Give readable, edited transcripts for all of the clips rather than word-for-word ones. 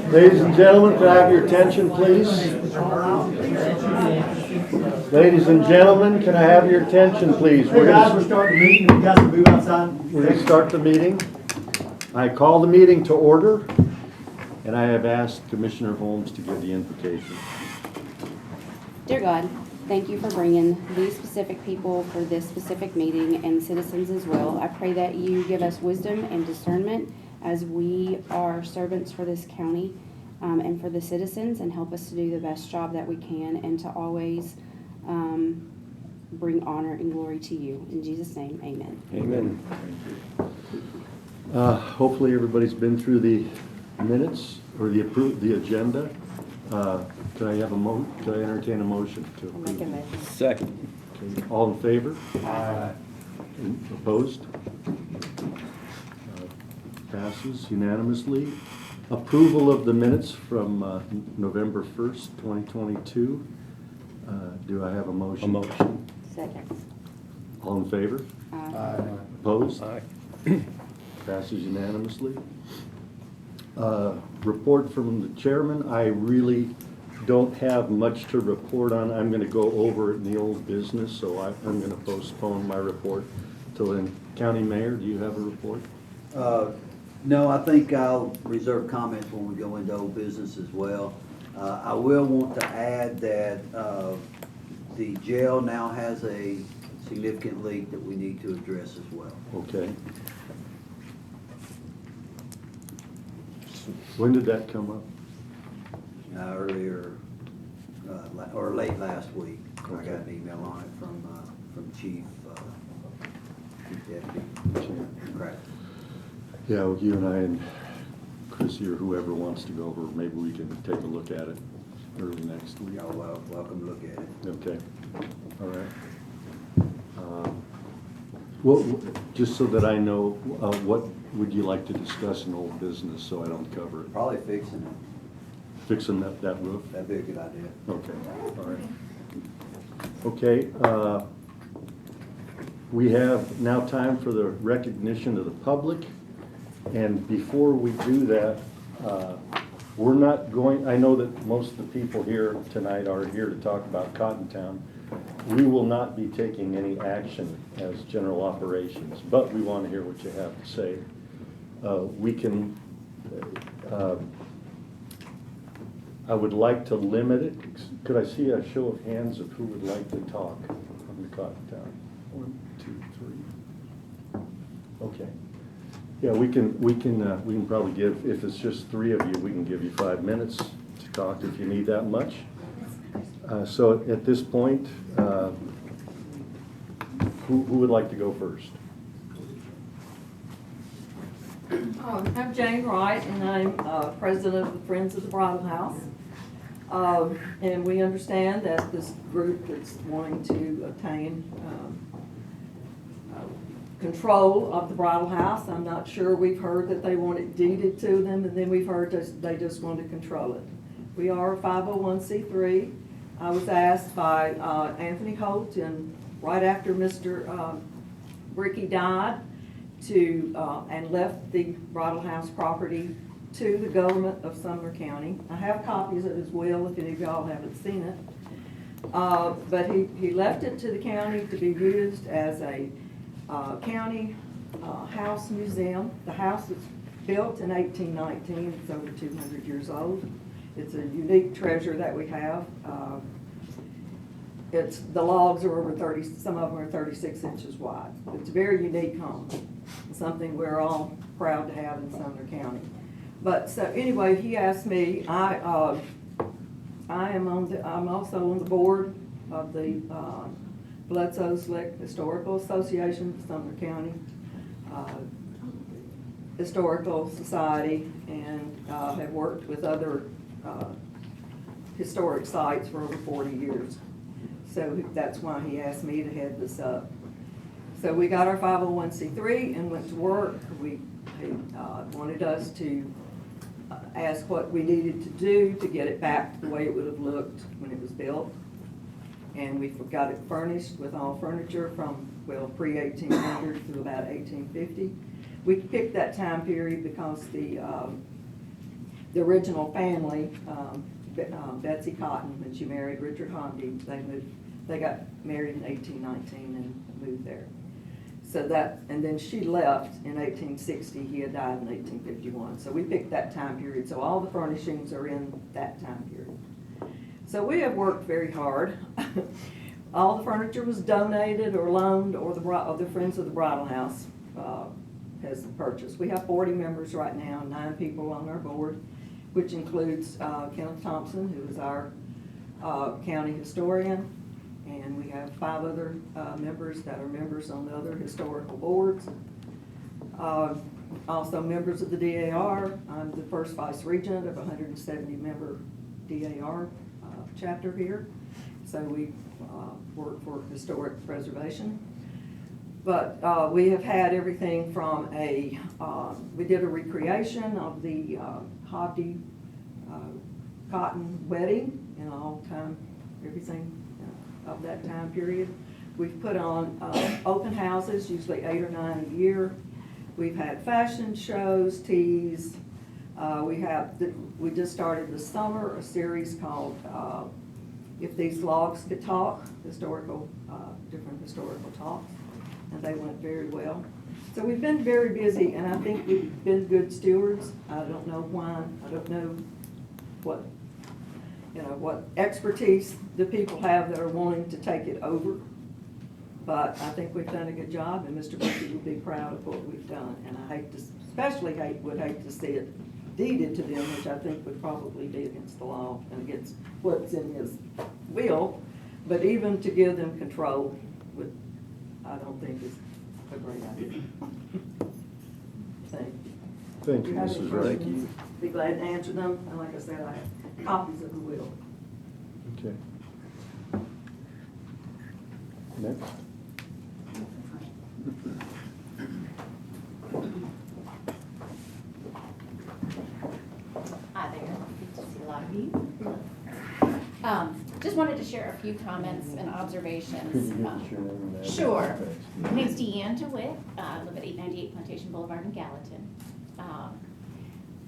Ladies and gentlemen, can I have your attention, please? Ladies and gentlemen, can I have your attention, please? Hey guys, we're starting the meeting. You guys can move outside. We're going to start the meeting. I call the meeting to order, and I have asked Commissioner Holmes to give the invocation. Dear God, thank you for bringing these specific people for this specific meeting and citizens as well. I pray that you give us wisdom and discernment as we are servants for this county and for the citizens, and help us to do the best job that we can and to always bring honor and glory to you. In Jesus' name, amen. Amen. Hopefully everybody's been through the minutes or the agenda. Could I entertain a motion to I'll make a approve? motion. Second. Okay. All in favor? Aye. Opposed? Passes unanimously. Approval of the minutes from November 1st, 2022. Do I have a motion? A motion. Second. All in favor? Opposed? Aye. Passes unanimously. Report from the chairman. I really don't have much to report on. I'm going to go over it in the old business, so I'm going to postpone my report till then. County Mayor, do you have a report? No, I think I'll reserve comments when we go into old business as well. I will want to add that the jail now has a significant leak that we need to address as well. Okay. When did that come up? Earlier, or late last week, I Okay. got an email on it from Chief Deputy Crack. Yeah, well, you and I and Chrissy or whoever wants to go over, maybe we can take a look at it early next week. Y'all welcome to look at it. Okay, all right. Well, just so that I know, what would you like to discuss in old business so I don't cover it? Probably fixing it. Fixing that roof? That'd be a good idea. Okay, all right. Okay, we have now time for the recognition of the public. And before we do that, we're not going, I know that most of the people here tonight are here to talk about Cottontown. We will not be taking any action as general operations, but we want to hear what you have to say. We can, I would like to limit it. Could I see a show of hands of who would like to talk from the Cottontown? 1, 2, 3. Okay. Yeah, we can probably give, if it's just 3 of you, we can give you 5 minutes to talk if you need that much. So at this point, who would like to go first? I'm Jane Wright, and I'm president of the Friends of the Bridal House. And we understand that this group is wanting to obtain control of the bridal house. I'm not sure. We've heard that they want it deeded to them, and then we've heard that they just want to control it. We are a 501c3. I was asked by Anthony Holt, and right after Mr. Bricky died, and left the bridal house property to the government of Sumner County. I have copies of his will if any of y'all haven't seen it. But he left it to the county to be used as a county house museum. The house was built in 1819. It's over 200 years old. It's a unique treasure that we have. The logs are over 30, some of them are 36 inches wide. It's a very unique home. Something we're all proud to have in Sumner County. But so anyway, he asked me, I'm also on the board of the Bledsoe Slick Historical Association of Sumner County, Historical Society, and have worked with other historic sites for over 40 years. So that's why he asked me to head this up. So we got our 501c3 and went to work. He wanted us to ask what we needed to do to get it back to the way it would have looked when it was built. And we got it furnished with all furniture from, well, pre-1800 to about 1850. We picked that time period because the original family, Betsy Cotton, when she married Richard Hondy, they got married in 1819 and moved there. So that, and then she left in 1860, he had died in 1851. So we picked that time period, so all the furnishings are in that time period. So we have worked very hard. All the furniture was donated or loaned, or the Friends of the Bridal House has purchased. We have 40 members right now, 9 people on our board, which includes Kenneth Thompson, who is our county historian, and we have 5 other members that are members on the other historical boards. Also members of the DAR. I'm the first vice regent of a 170-member DAR chapter here. So we work for historic preservation. But we have had everything from we did a recreation of the Hobby Cotton wedding, all time, everything of that time period. We've put on open houses, usually 8 or 9 a year. We've had fashion shows, teas. We just started this summer a series called If These Logs Could Talk, different historical talks, and they went very well. So we've been very busy, and I think we've been good stewards. I don't know why, I don't know what expertise the people have that are wanting to take it over. But I think we've done a good job, and Mr. Bucky would be proud of what we've done. And I would hate to see it deeded to them, which I think would probably be against the law and against what's in his will. But even to give them control, I don't think is a great idea. Thank you. Thank If you, you have any Mrs. Wright. questions, be glad to answer them. And like I said, I have copies of the will. Okay. Next. Hi there, good to see a lot of you. Just wanted to share a few comments and Could you observations. give us your name and address? Sure. Thanks. My name's Deanne DeWitt. I live at 898 Plantation Boulevard in Gallatin.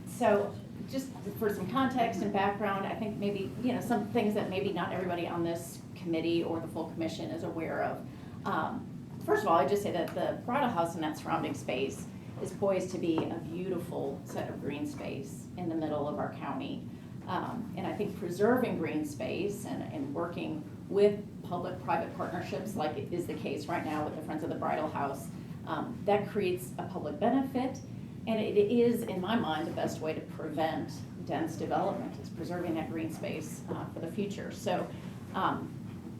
So just for some context and background, I think maybe, some things that maybe not everybody on this committee or the full commission is aware of. First of all, I'd just say that the bridal house and that surrounding space is poised to be a beautiful set of green space in the middle of our county. And I think preserving green space and working with public-private partnerships, like it is the case right now with the Friends of the Bridal House, that creates a public benefit. And it is, in my mind, the best way to prevent dense development is preserving that green space for the future. So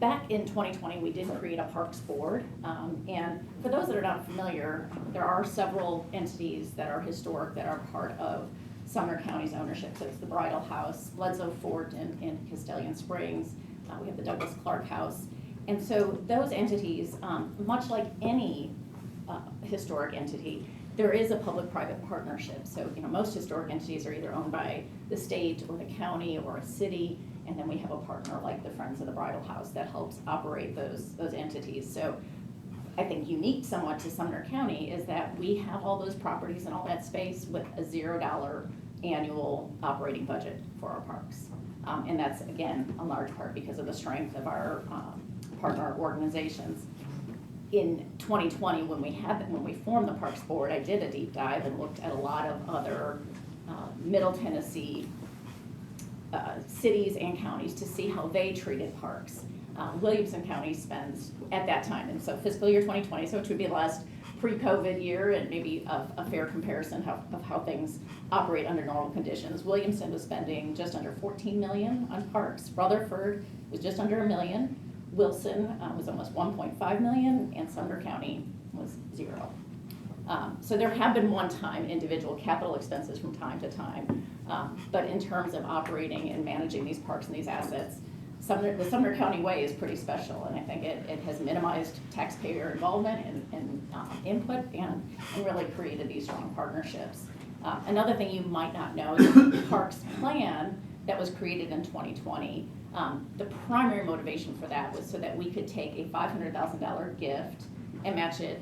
back in 2020, we did create a parks board. And for those that are not familiar, there are several entities that are historic that are part of Sumner County's ownership. So it's the Bridal House, Bledsoe Fort in Castellian Springs. We have the Douglas Clark House. And so those entities, much like any historic entity, there is a public-private partnership. So, most historic entities are either owned by the state or the county or a city, and then we have a partner like the Friends of the Bridal House that helps operate those entities. So I think unique somewhat to Sumner County is that we have all those properties and all that space with a $0 annual operating budget for our parks. And that's, again, a large part because of the strength of our partner organizations. In 2020, when we formed the Parks Board, I did a deep dive and looked at a lot of other Middle Tennessee cities and counties to see how they treated parks. Williamson County spends at that time, and so fiscal year 2020, so it would be the last pre-COVID year and maybe a fair comparison of how things operate under normal conditions. Williamson was spending just under $14 million on parks. Rutherford was just under $1 million. Wilson was almost $1.5 million, and Sumner County was $0. So there have been one-time individual capital expenses from time to time, but in terms of operating and managing these parks and these assets, the Sumner County way is pretty special, and I think it has minimized taxpayer involvement and input and really created these strong partnerships. Another thing you might not know is the parks plan that was created in 2020. The primary motivation for that was so that we could take a $500,000 gift and match it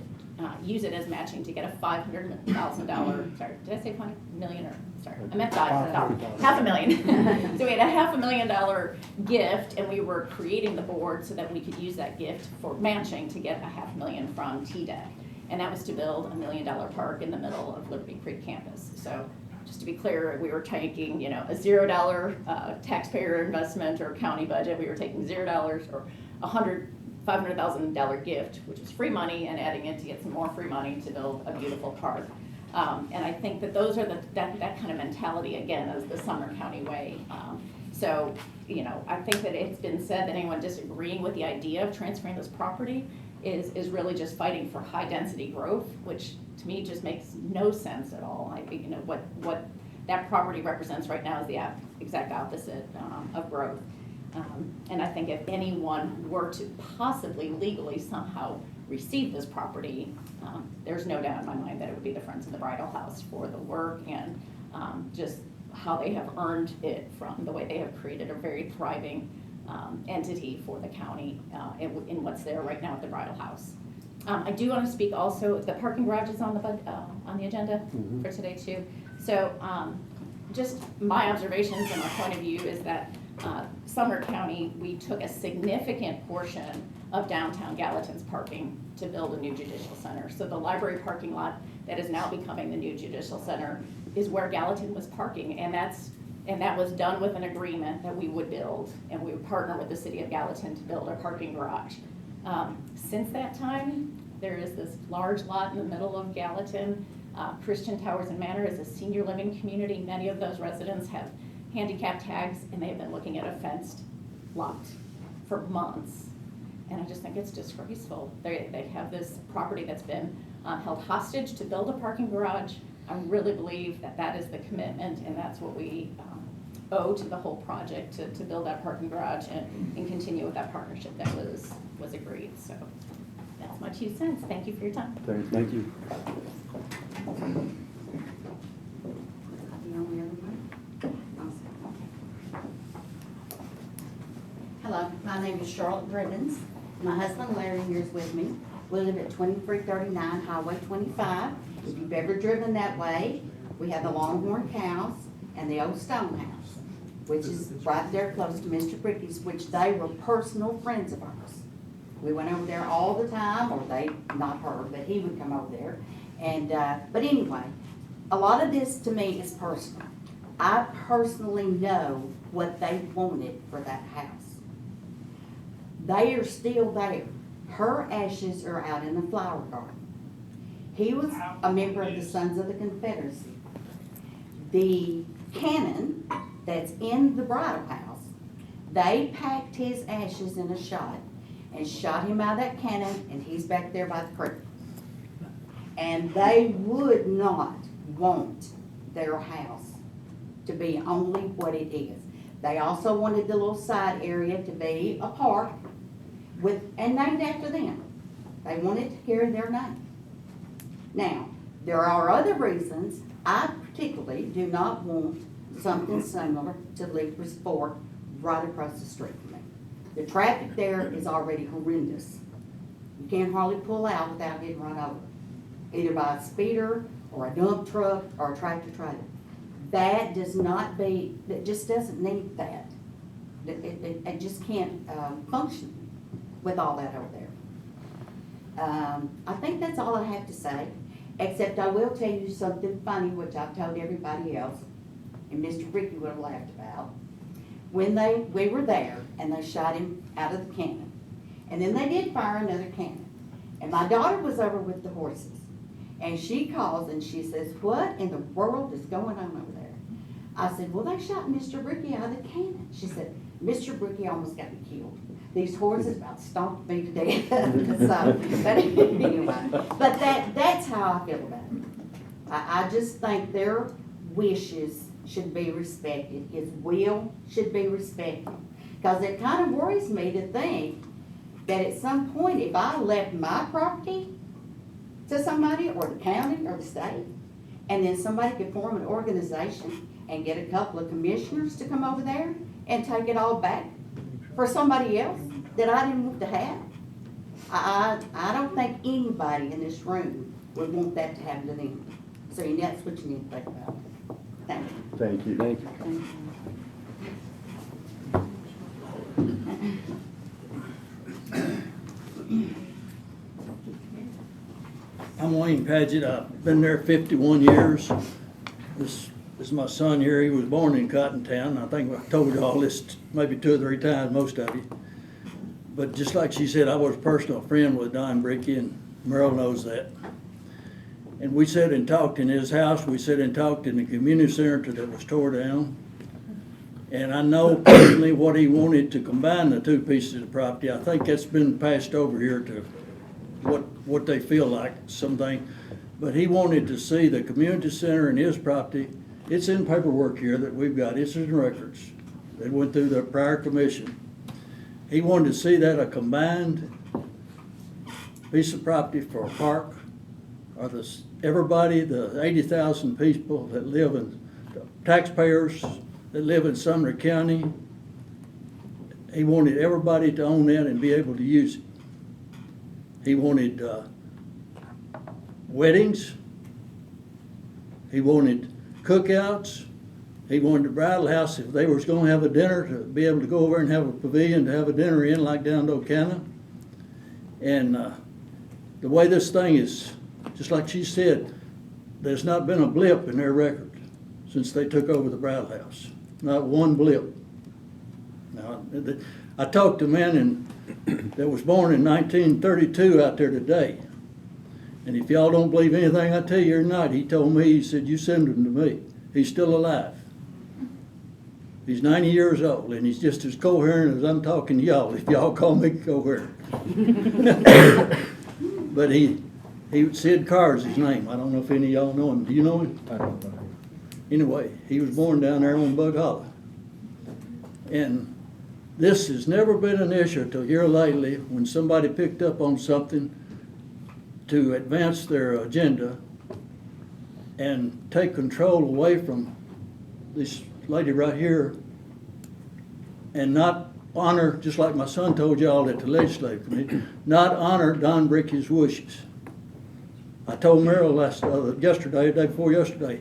use it as matching to get a $500,000, sorry, did I say 500 million or, sorry, I meant $500,000. So we had a $500,000 gift, and we were creating the board so that we could use that gift for matching to get a $500,000 from TDEC. And that was to build a $1 million park in the middle of Liberty Creek campus. So just to be clear, we were taking, a $0 taxpayer investment or county budget. We were taking $0 or $500,000 gift, which was free money, and adding it to get some more free money to build a beautiful park. And I think that those are that kind of mentality, again, is the Sumner County way. So, I think that it's been said that anyone disagreeing with the idea of transferring this property is really just fighting for high density growth, which to me just makes no sense at all. I think, what that property represents right now is the exact opposite of growth. And I think if anyone were to possibly legally somehow receive this property, there's no doubt in my mind that it would be the Friends of the Bridal House for the work and just how they have earned it from the way they have created a very thriving entity for the county in what's there right now at the Bridal House. I do want to speak also, the parking garage is on the agenda for today too. So just my observations and my point of view is that Sumner County, we took a significant portion of downtown Gallatin's parking to build a new judicial center. So the library parking lot that is now becoming the new judicial center is where Gallatin was parking, and that was done with an agreement that we would build, and we would partner with the city of Gallatin to build a parking garage. Since that time, there is this large lot in the middle of Gallatin. Christian Towers and Manor is a senior living community. Many of those residents have handicap tags, and they've been looking at a fenced lot for months. And I just think it's disgraceful. They have this property that's been held hostage to build a parking garage. I really believe that is the commitment, and that's what we owe to the whole project, to build that parking garage and continue with that partnership that was agreed. So that's my 2 cents. Thank you for your time. Thank you. Hello, my name is Charlotte Dribbins. My husband Larry here is with me. We live at 2339 Highway 25. If you've ever driven that way, we have the Longhorn Cows and the Old Stone House, which is right there close to Mr. Bricky's, which they were personal friends of ours. We went over there all the time, or they, not her, but he would come over there. And, but anyway, a lot of this to me is personal. I personally know what they wanted for that house. They are still there. Her ashes are out in the flower garden. He was a member of the Sons of the Confederacy. The cannon that's in the bridal house, they packed his ashes in a shot and shot him out of that cannon, and he's back there by the creek. And they would not want their house to be only what it is. They also wanted the little side area to be a park and named after them. They wanted to carry their name. Now, there are other reasons. I particularly do not want something similar to Leaper's Fork right across the street from me. The traffic there is already horrendous. You can't hardly pull out without getting run over, either by a speeder or a dump truck or a tractor trailer. That just doesn't need that. It just can't function with all that over there. I think that's all I have to say, except I will tell you something funny, which I've told everybody else, and Mr. Ricky would have laughed about. When we were there, and they shot him out of the cannon, and then they did fire another cannon, and my daughter was over with the horses, and she calls and she says, "What in the world is going on over there?" I said, "Well, they shot Mr. Ricky out of the cannon." She said, "Mr. Ricky almost got me killed. These horses about stomped me to death." So, but anyway, but that's how I feel about it. I just think their wishes should be respected. His will should be respected. Because it kind of worries me to think that at some point, if I left my property to somebody, or the county, or the state, and then somebody could form an organization and get a couple of commissioners to come over there and take it all back for somebody else that I didn't want to have, I don't think anybody in this room would want that to happen to them. So that's what you need to think about. Thank you. Thank you. Thank you. Thank you. I'm Wayne Paget. I've been there 51 years. This is my son here. He was born in Cottontown. I think I told you all this maybe 2 or 3 times, most of you. But just like she said, I was a personal friend with Don Bricky, and Merle knows that. And we sat and talked in his house. We sat and talked in the community center that was tore down. And I know personally what he wanted to combine the 2 pieces of property. I think that's been passed over here to what they feel like, something. But he wanted to see the community center and his property. It's in paperwork here that we've got. It's in records. They went through the prior commission. He wanted to see that a combined piece of property for a park, or everybody, the 80,000 people that live in, taxpayers that live in Sumner County. He wanted everybody to own that and be able to use it. He wanted weddings. He wanted cookouts. He wanted the bridal house, if they was going to have a dinner, to be able to go over and have a pavilion to have a dinner in, like down to Ocana. And the way this thing is, just like she said, there's not been a blip in their record since they took over the bridal house. Not one blip. Now, I talked to a man that was born in 1932 out there today. And if y'all don't believe anything I tell you or not, he told me, he said, you send him to me. He's still alive. He's 90 years old, and he's just as coherent as I'm talking to y'all, if y'all call me coherent. But Sid Carr's his name. I don't know if any of y'all know him. Do you know him? I don't know. Anyway, he was born down there on Bug Hollow. And this has never been an issue till here lately, when somebody picked up on something to advance their agenda and take control away from this lady right here, and not honor, just like my son told y'all at the legislative committee, not honor Don Bricky's wishes. I told Merrill yesterday, the day before yesterday,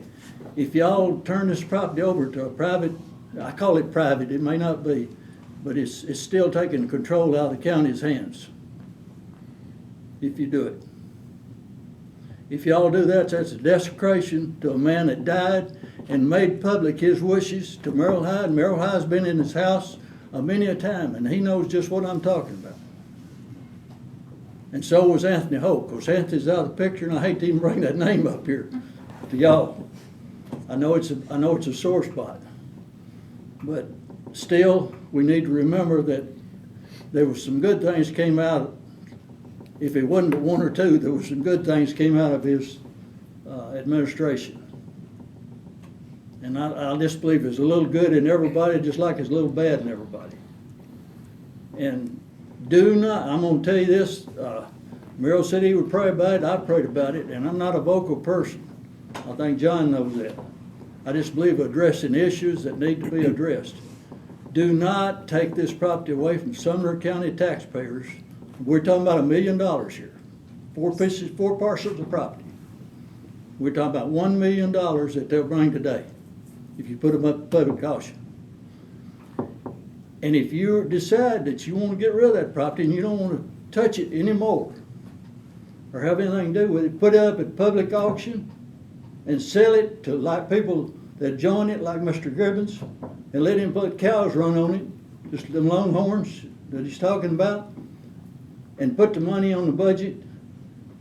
if y'all turn this property over to a private, I call it private, it may not be, but it's still taking control out of the county's hands, if you do it. If y'all do that, that's a desecration to a man that died and made public his wishes to Merle Hyde. Merle Hyde's been in his house many a time, and he knows just what I'm talking about. And so was Anthony Hope. Of course, Anthony's out of the picture, and I hate to even bring that name up here to y'all. I know it's a sore spot, but still, we need to remember that there was some good things came out. If it wasn't 1 or 2, there were some good things came out of his administration. And I just believe there's a little good in everybody, just like there's a little bad in everybody. And do not, I'm going to tell you this, Merrill said he would pray about it, I prayed about it, and I'm not a vocal person. I think John knows that. I just believe addressing issues that need to be addressed. Do not take this property away from Sumner County taxpayers. We're talking about $1 million here. 4 parcels of property. We're talking about $1 million that they'll bring today, if you put them up to public auction. And if you decide that you want to get rid of that property and you don't want to touch it anymore, or have anything to do with it, put it up at public auction and sell it to like people that join it, like Mr. Gibbons, and let him put cows run on it, just them longhorns that he's talking about, and put the money on the budget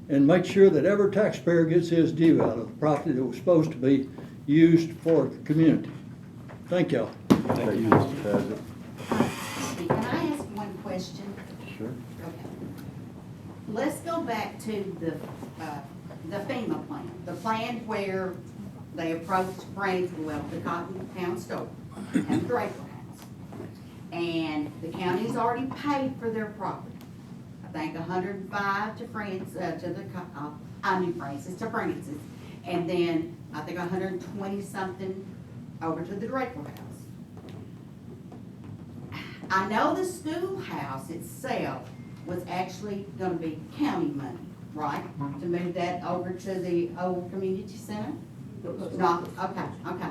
and make sure that every taxpayer gets his due out of the property that was supposed to be used for the community. Thank y'all. Thank you, Mr. Paget. Can I ask one question? Sure. Okay. Let's go back to the FEMA plan, the plan where they approached Brainsville, the Cottontown store, and the Draper House. And the county's already paid for their property. I think 105 to Francis, I knew Francis, to Francis. And then I think 120 something over to the Draper House. I know the schoolhouse itself was actually gonna be county money, right? To move that over to the old community center? No, okay.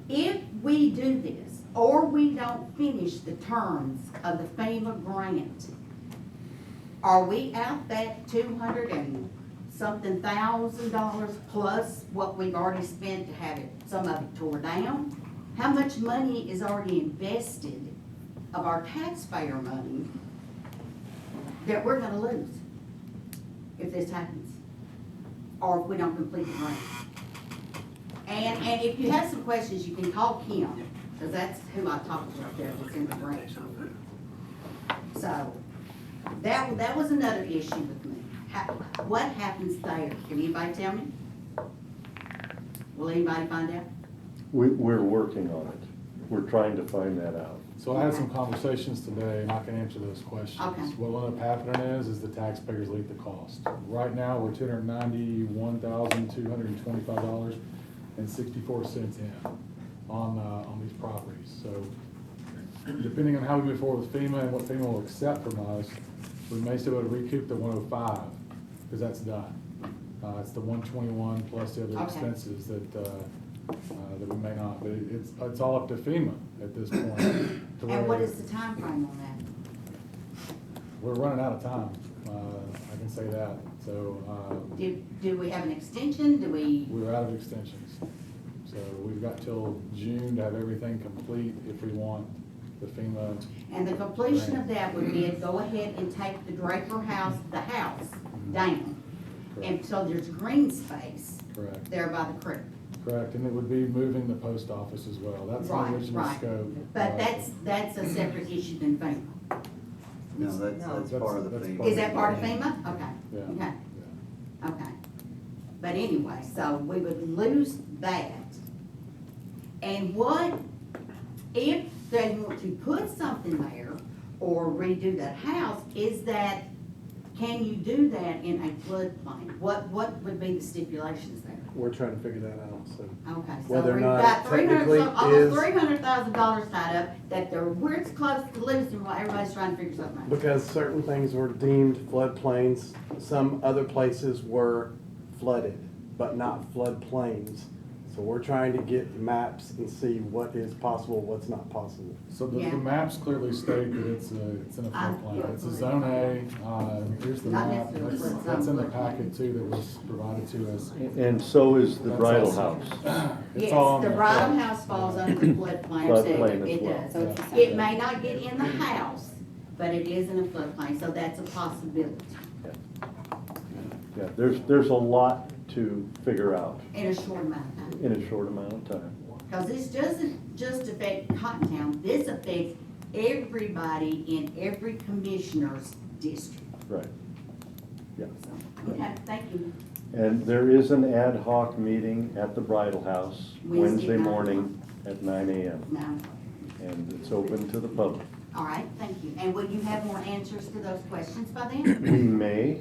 If we do this, or we don't finish the terms of the FEMA grant, are we out that $200 and something $1,000 plus what we've already spent to have it, some of it tore down? How much money is already invested of our taxpayer money that we're gonna lose if this happens? Or if we don't complete the grant? And if you have some questions, you can call Kim, because that's who I talked to up there, that's in the grant. So, that was another issue with me. What happens there? Can anybody tell me? Will anybody find out? We're working on it. We're trying to find that out. So I had some conversations today, and I can answer those questions. Okay. What will end up happening is the taxpayers lead the cost. Right now, we're $291,225.64 in on these properties. So depending on how we move forward with FEMA and what FEMA will accept from us, we may still be able to recoup the 105, because that's done. It's the 121 plus the other Okay. expenses that we may not, but it's all up to FEMA at this point. to And what where is the time frame on that? We're running out of time, I can say that, so, Do we have an extension? Do we? we're out of extensions. So we've got till June to have everything complete if we want the FEMA. And the completion of that would be to go ahead and take the Draper house, down. And so there's green space Correct, there by the creek. correct, and it would be moving the post office as well, that's the Right, original right. scope. But that's a separate issue than FEMA. No, that's part of the That's thing. part Is that part of FEMA? Okay, Yeah. okay, Yeah. okay. But anyway, so we would lose that. And what, if they want to put something there or redo that house, can you do that in a floodplain? What would be the stipulations there? We're trying to figure that out, so. Okay, so Whether or we've not got technically almost is- $300,000 tied up, that we're as close to losing while everybody's trying to figure something out. Because certain things were deemed floodplains, some other places were flooded, but not floodplains. So we're trying to get maps and see what is possible, what's not possible. So the Yeah. maps clearly state that it's in a floodplain, it's a zone A, here's the Not map, necessarily that's in the flood zone. packet too that was provided to us. And so is the That's bridal also- house. It's all Yes, on the there. bridal house falls under the floodplain Floodplain too, as it well. does. So it's the It same. may not get in the house, but it is in a floodplain, so that's a possibility Yeah, there's a lot to figure out in a short amount of time. in a short amount of time. Because this doesn't just affect Cottontown, this affects everybody in every commissioner's district. Right. Yeah. So, okay, thank you. And there is an ad hoc meeting at the Bridal House Wednesday night. morning at 9 a.m. Now, And it's open to the public. all right, thank you. And will you have more answers to those questions by then? We may,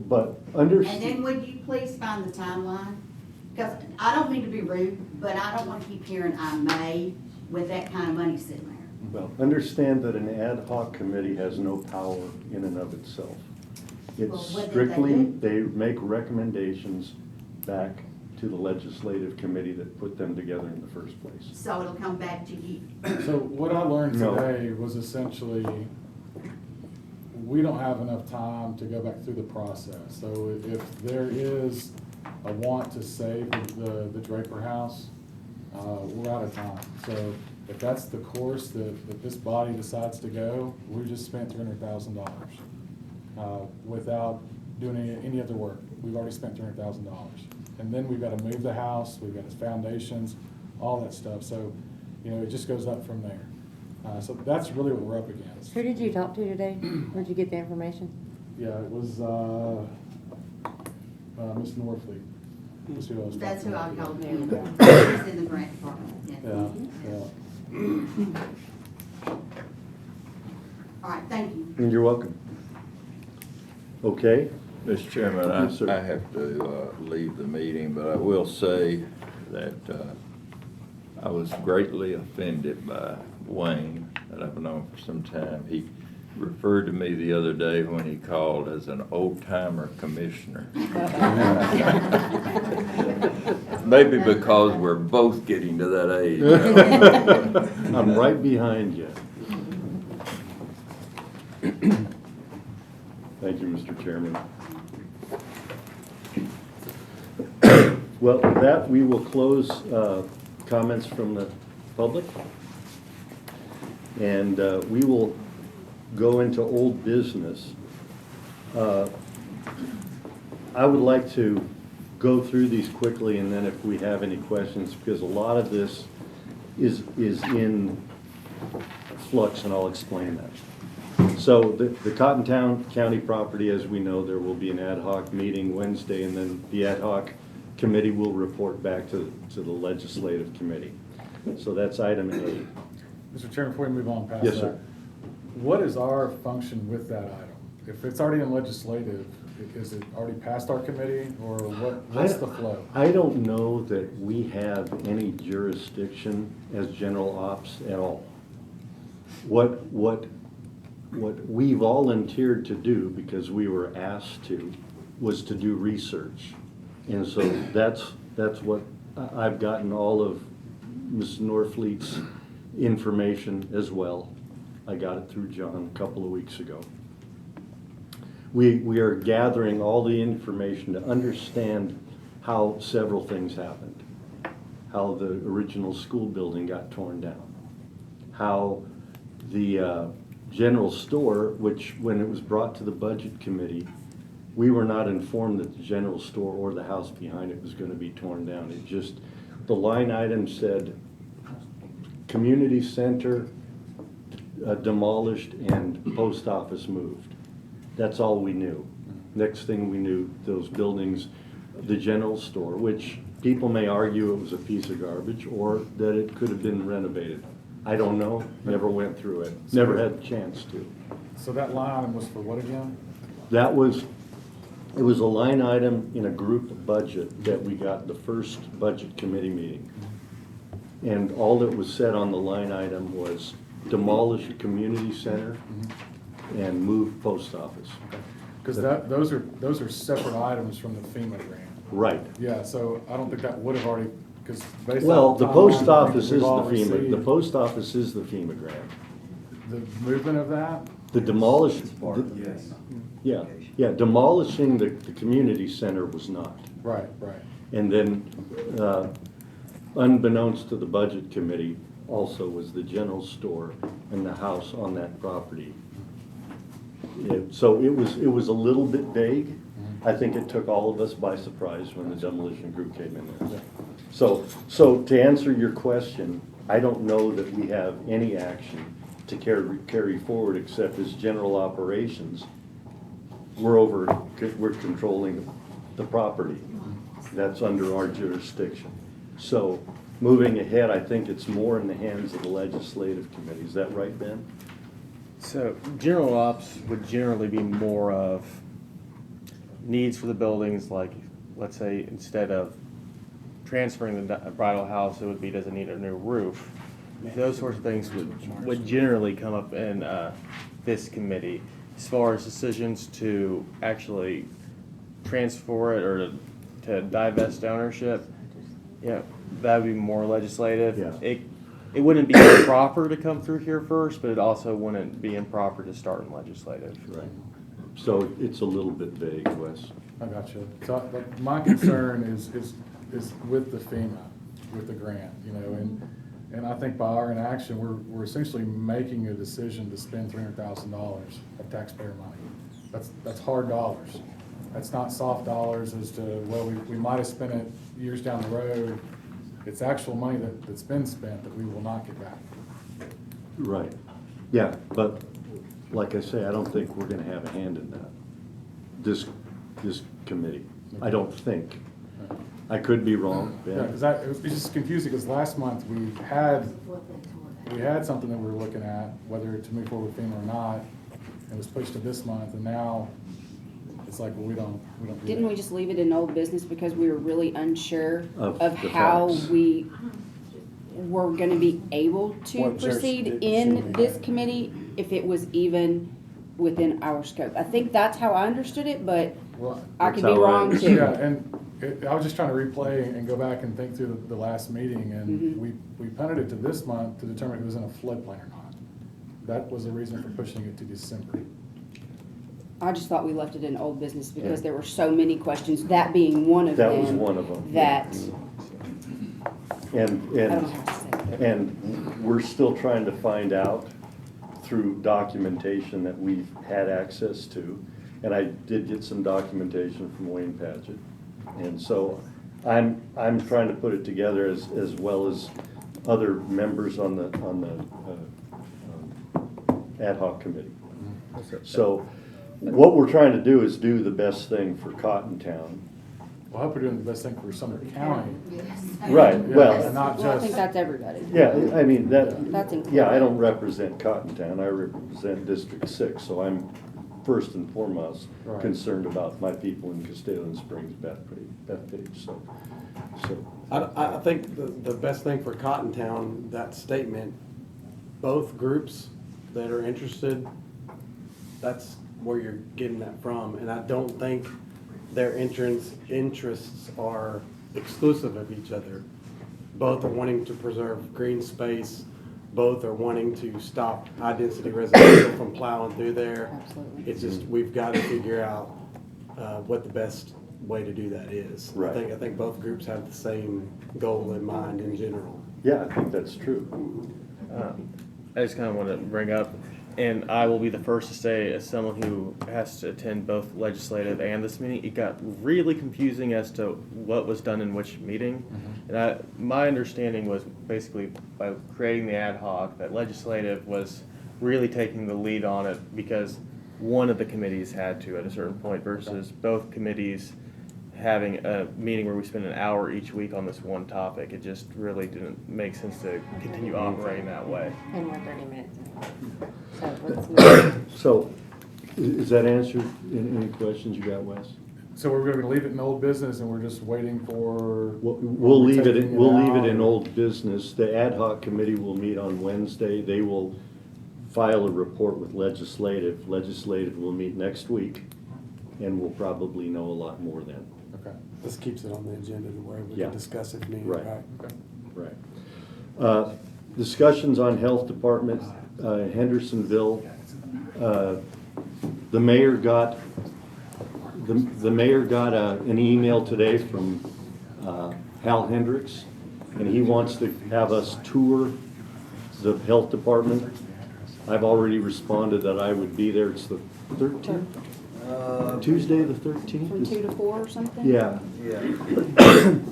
but And then understand, would you please find the timeline? Because I don't mean to be rude, but I don't want to keep hearing I may with that kind of money sitting there. well, understand that an ad hoc committee has no power in and of itself. Well, It's what did they strictly, do? they make recommendations back to the legislative committee that put them together in the first place. So it'll come back to you. So what I learned No. today was essentially, we don't have enough time to go back through the process. So if there is a want to save the Draper house, we're out of time. So if that's the course that this body decides to go, we just spent $300,000 without doing any other work. We've already spent $300,000. And then we've got to move the house, we've got its foundations, all that stuff. So, it just goes up from there. So that's really what we're up against. Who did you talk to today? Where'd you get the information? Yeah, it was, Ms. Norfleet. Was who I was That's who I talking to. called him. He's in the grant department, yes. Yeah, yeah. All right, thank you. And you're welcome. Okay? Mr. Chairman, Yes, sir. I have to leave the meeting, but I will say that I was greatly offended by Wayne, that I've known for some time. He referred to me the other day when he called as an old-timer commissioner. Maybe because we're both getting to that age. I'm right behind you. Thank you, Mr. Chairman. Well, with that, we will close comments from the public. And we will go into old business. I would like to go through these quickly, and then if we have any questions, because a lot of this is in flux, and I'll explain that. So the Cottontown County property, as we know, there will be an ad hoc meeting Wednesday, and then the ad hoc committee will report back to the legislative committee. So that's item A. Mr. Chairman, before we move on past Yes, that, sir. what is our function with that item? If it's already in legislative, is it already passed our committee, or what's the flow? I don't know that we have any jurisdiction as general ops at all. What we volunteered to do, because we were asked to, was to do research. And so that's what, I've gotten all of Ms. Norfleet's information as well. I got it through John a couple of weeks ago. We are gathering all the information to understand how several things happened. How the original school building got torn down. How the general store, which when it was brought to the budget committee, we were not informed that the general store or the house behind it was going to be torn down. It just, the line item said community center demolished and post office moved. That's all we knew. Next thing we knew, those buildings, the general store, which people may argue it was a piece of garbage or that it could have been renovated. I don't know, never went through it, never had the chance to. So that line item was for what again? That was, it was a line item in a group budget that we got the first budget committee meeting. And all that was said on the line item was demolish a community center and move post office. Because those are separate items from the FEMA grant. Right. Yeah, so I don't think that would have already, because based on. Well, the timeline, post I think office is we've the all FEMA, received the post office is the FEMA grant. The movement of that? The demolish, Yes. yeah, demolishing the community center was not. Right, right. And then, unbeknownst to the budget committee, also was the general store and the house on that property. So it was a little bit vague. I think it took all of us by surprise when the demolition group came in there. So to answer your question, I don't know that we have any action to carry forward except as general operations. We're controlling the property. That's under our jurisdiction. So moving ahead, I think it's more in the hands of the legislative committee. Is that right, Ben? So general ops would generally be more of needs for the buildings, like let's say instead of transferring the bridal house, it would be, does it need a new roof? Those sorts of things would generally come up in this committee. As far as decisions to actually transfer it or to divest ownership, yeah, that would be more legislative. Yeah. It wouldn't be improper to come through here first, but it also wouldn't be improper to start in legislative. Right. So it's a little bit vague, Wes. I got you. So but my concern is with the FEMA, with the grant, you know, and I think by our inaction, we're essentially making a decision to spend $300,000 of taxpayer money. That's hard dollars. That's not soft dollars as to, well, we might have spent it years down the road. It's actual money that's been spent that we will not get back. Right. Yeah, but like I say, I don't think we're gonna have a hand in that. This committee. I don't think. I could be wrong, Ben. Yeah, because it was just confusing, because last month we had something that we were looking at, whether to move forward with FEMA or not. It was pushed to this month, and now it's like, well, we don't do Didn't that. we just leave it in old business because we were really unsure Of of the how facts. we were gonna be able to What proceed jurisdiction in we this had. committee, if it was even within our scope. I think that's how I understood it, but Well, I could That's be how I wrong understood too. yeah, and I was just trying to replay and go back and think through the last meeting, and we punted it to this month to determine if it was in a floodplain or not. That was the reason for pushing it to December. I just thought we left it in old business because there were so many questions, that being one of That them. was one of them. That, And, I don't know how to say it. and we're still trying to find out through documentation that we've had access to. And I did get some documentation from Wayne Paget. And so I'm trying to put it together as well as other members on the ad hoc committee. So what we're trying to do is do the best thing for Cottontown. Well, I hope we're doing the best thing for Sumner County. Right, Yeah, well, and not Well, I think just, that's everybody. yeah, I mean, That's that, included. yeah, I don't represent Cottontown, I represent District 6, so I'm first and foremost Right. concerned about my people in Castellan Springs, Bethpage, so. I think the best thing for Cottontown, that statement, both groups that are interested, that's where you're getting that from. And I don't think their interests are exclusive of each other. Both are wanting to preserve green space. Both are wanting to stop high-density residential from plowing through there. Absolutely. It's just, we've got to figure out what the best way to do that is. Right. I think both groups have the same goal in mind in general. Yeah, I think that's true. I just kind of want to bring up, and I will be the first to say, as someone who has to attend both legislative and this meeting, it got really confusing as to what was done in which meeting. And my understanding was basically by creating the ad hoc, that legislative was really taking the lead on it because one of the committees had to at a certain point versus both committees having a meeting where we spend an hour each week on this one topic. It just really didn't make sense to continue operating that way. And we're 30 minutes. So let's move. So, is that answered? Any questions you got, Wes? so we're gonna leave it in old business and we're just waiting for. We'll leave it, taking we'll leave it out, in or- old business. The ad hoc committee will meet on Wednesday. They will file a report with legislative. Legislative will meet next week, and we'll probably know a lot more then. Okay. This keeps it on the agenda to where we Yeah. can discuss it needed, Right. right? Okay. Right. Discussions on health department, Hendersonville. The mayor got, the mayor got an email today from Hal Hendricks, and he wants to have us tour the health department. I've already responded that I would be there. It's the 13th, Tuesday the 13th? From 2 to 4 or something? Yeah. Yeah.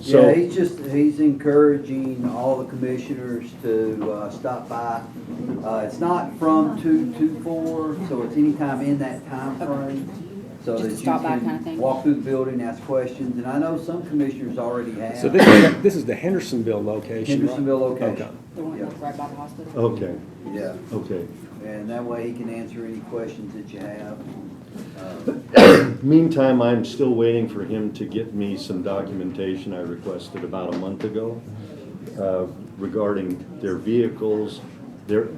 So- Yeah, he's encouraging all the commissioners to stop by. It's not from 2 to 4, so it's anytime in that time frame. So Just a that you stop by kind of can thing? walk through the building, ask questions, and I know some commissioners already have. So this is the Hendersonville location, right? Hendersonville location. The one Yeah. that's right by the hospital? Okay, Yeah, okay. and that way he can answer any questions that you have. Meantime, I'm still waiting for him to get me some documentation I requested about a month ago regarding their vehicles,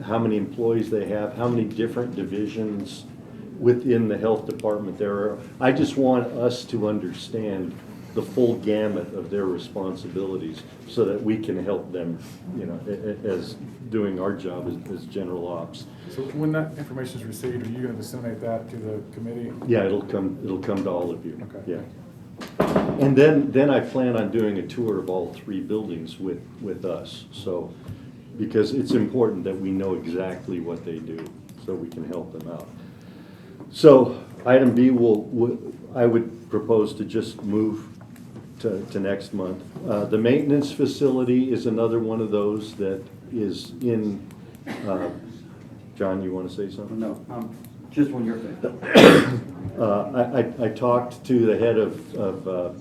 how many employees they have, how many different divisions within the health department there are. I just want us to understand the full gamut of their responsibilities so that we can help them, you know, as doing our job as general ops. So when that information is received, are you gonna disseminate that to the committee? Yeah, it'll come to all of you. Okay. Yeah. And then I plan on doing a tour of all 3 buildings with us, so, because it's important that we know exactly what they do, so we can help them out. So, item B, I would propose to just move to next month. The maintenance facility is another one of those that is in, John, you wanna say something? No, just when you're finished. I talked to the head of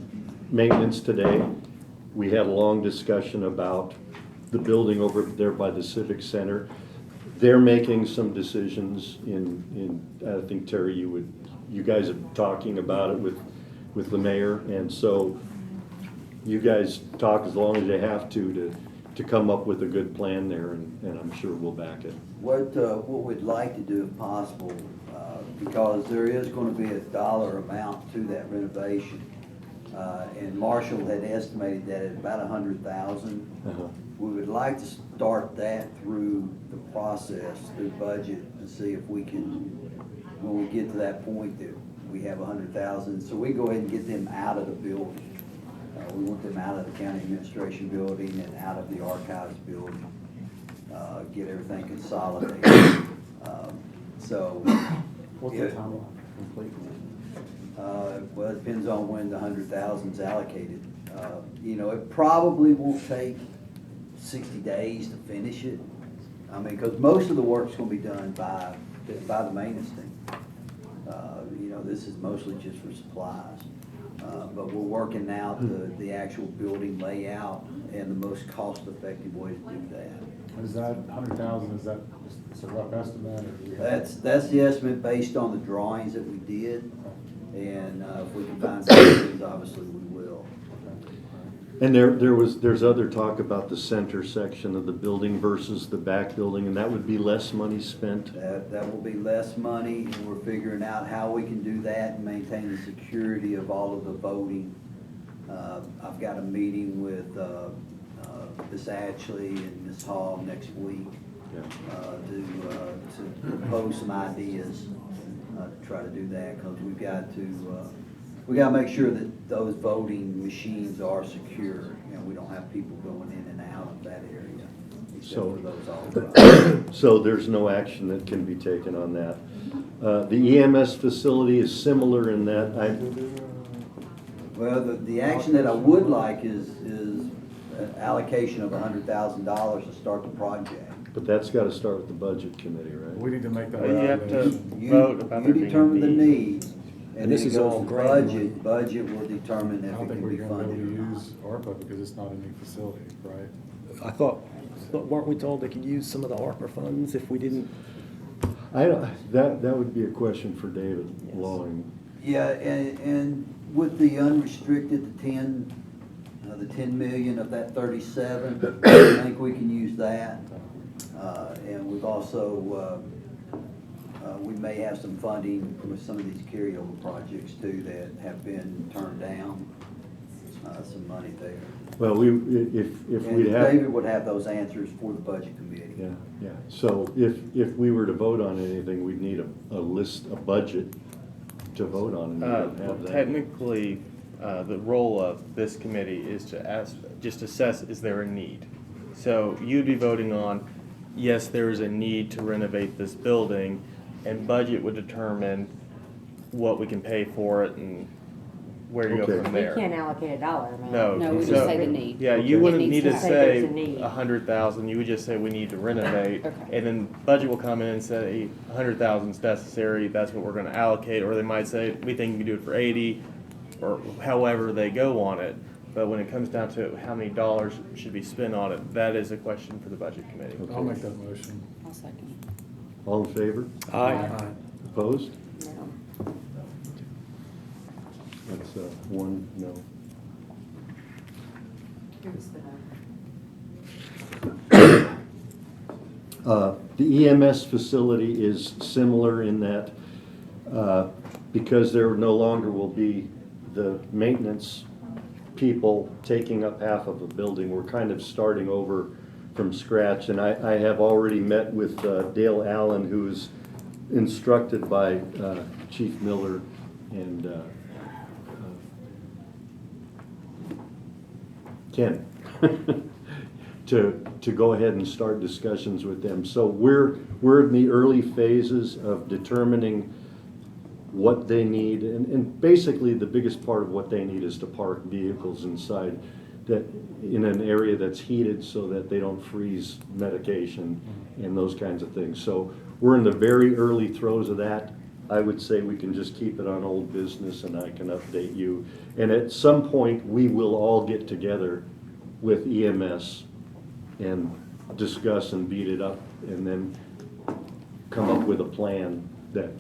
maintenance today. We had a long discussion about the building over there by the Civic Center. They're making some decisions I think, Terry, you guys are talking about it with the mayor, and so you guys talk as long as you have to come up with a good plan there, and I'm sure we'll back it. What we'd like to do if possible, because there is gonna be a dollar amount to that renovation. And Marshall had estimated that at about 100,000. We would like to start that through the process, through budget, and see if we can, when we get to that point that we have 100,000, so we go ahead and get them out of the building. We want them out of the county administration building and out of the archives building, get everything consolidated. So. What's the timeline for completing Well, it depends on when the 100,000's allocated. You know, it probably won't take 60 days to finish it. I mean, because most of the work's gonna be done by the maintenance team. You know, this is mostly just for supplies. But we're working out the actual building layout and the most cost-effective way to do that. Is that 100,000, is that just a rough estimate, or do we have? That's the estimate based on the drawings that we did, and if we can find things, obviously we will. And there's other talk about the center section of the building versus the back building, and that would be less money spent. That will be less money, and we're figuring out how we can do that and maintain the security of all of the voting. I've got a meeting with Ms. Ashley and Ms. Hall next week to propose some ideas to try to do that, because we've got to make sure that those voting machines are secure, and we don't have people going in and out of that area, except for those authorized. So there's no action that can be taken on that. The EMS facility is similar in that Well, the action that I would like is an allocation of $100,000 to start the project. but that's got to start with the budget committee, right? We need to make that Well, you have to recommendation. vote about there You being a determine the need. need, And and this then it is all goes to grant budget. Budget will determine I if don't it think can we're be gonna be funded able or to not. use ARPA because it's not a new facility, right? I thought, weren't we told they could use some of the ARPA funds if we didn't? That would be a question for David Lawing. Yeah, and with the unrestricted, the 10 million of that 37, I think we can use that. And we've also, we may have some funding with some of these carryover projects too that have been turned down, some money there. Well, if And we'd have. David would have those answers for the budget committee. Yeah. So if we were to vote on anything, we'd need a budget to vote on, and we don't Well, have that. technically, the role of this committee is to just assess, is there a need? So you'd be voting on, yes, there is a need to renovate this building, and budget would determine what we can pay for it and where you go Okay. from We there. can't allocate a dollar amount. No, we just So- say the need. Yeah, you Okay. wouldn't It need needs to to say there's say a need. 100,000, you would just say we need to renovate. Okay. And then budget will come in and say 100,000 is necessary, that's what we're gonna allocate, or they might say, we think you can do it for 80, or however they go on it. But when it comes down to how many dollars should be spent on it, that is a question for the budget committee. I'll make that motion. I'll second. All in favor? Aye. Opposed? No. That's one no. Give us the number. The EMS facility is similar in that because there no longer will be the maintenance people taking up half of the building, we're kind of starting over from scratch. And I have already met with Dale Allen, who's instructed by Chief Miller and Ken to go ahead and start discussions with them. So we're in the early phases of determining what they need, and basically the biggest part of what they need is to park vehicles inside that in an area that's heated so that they don't freeze medication and those kinds of things. So we're in the very early throes of that. I would say we can just keep it on old business and I can update you. And at some point, we will all get together with EMS and discuss and beat it up and then come up with a plan that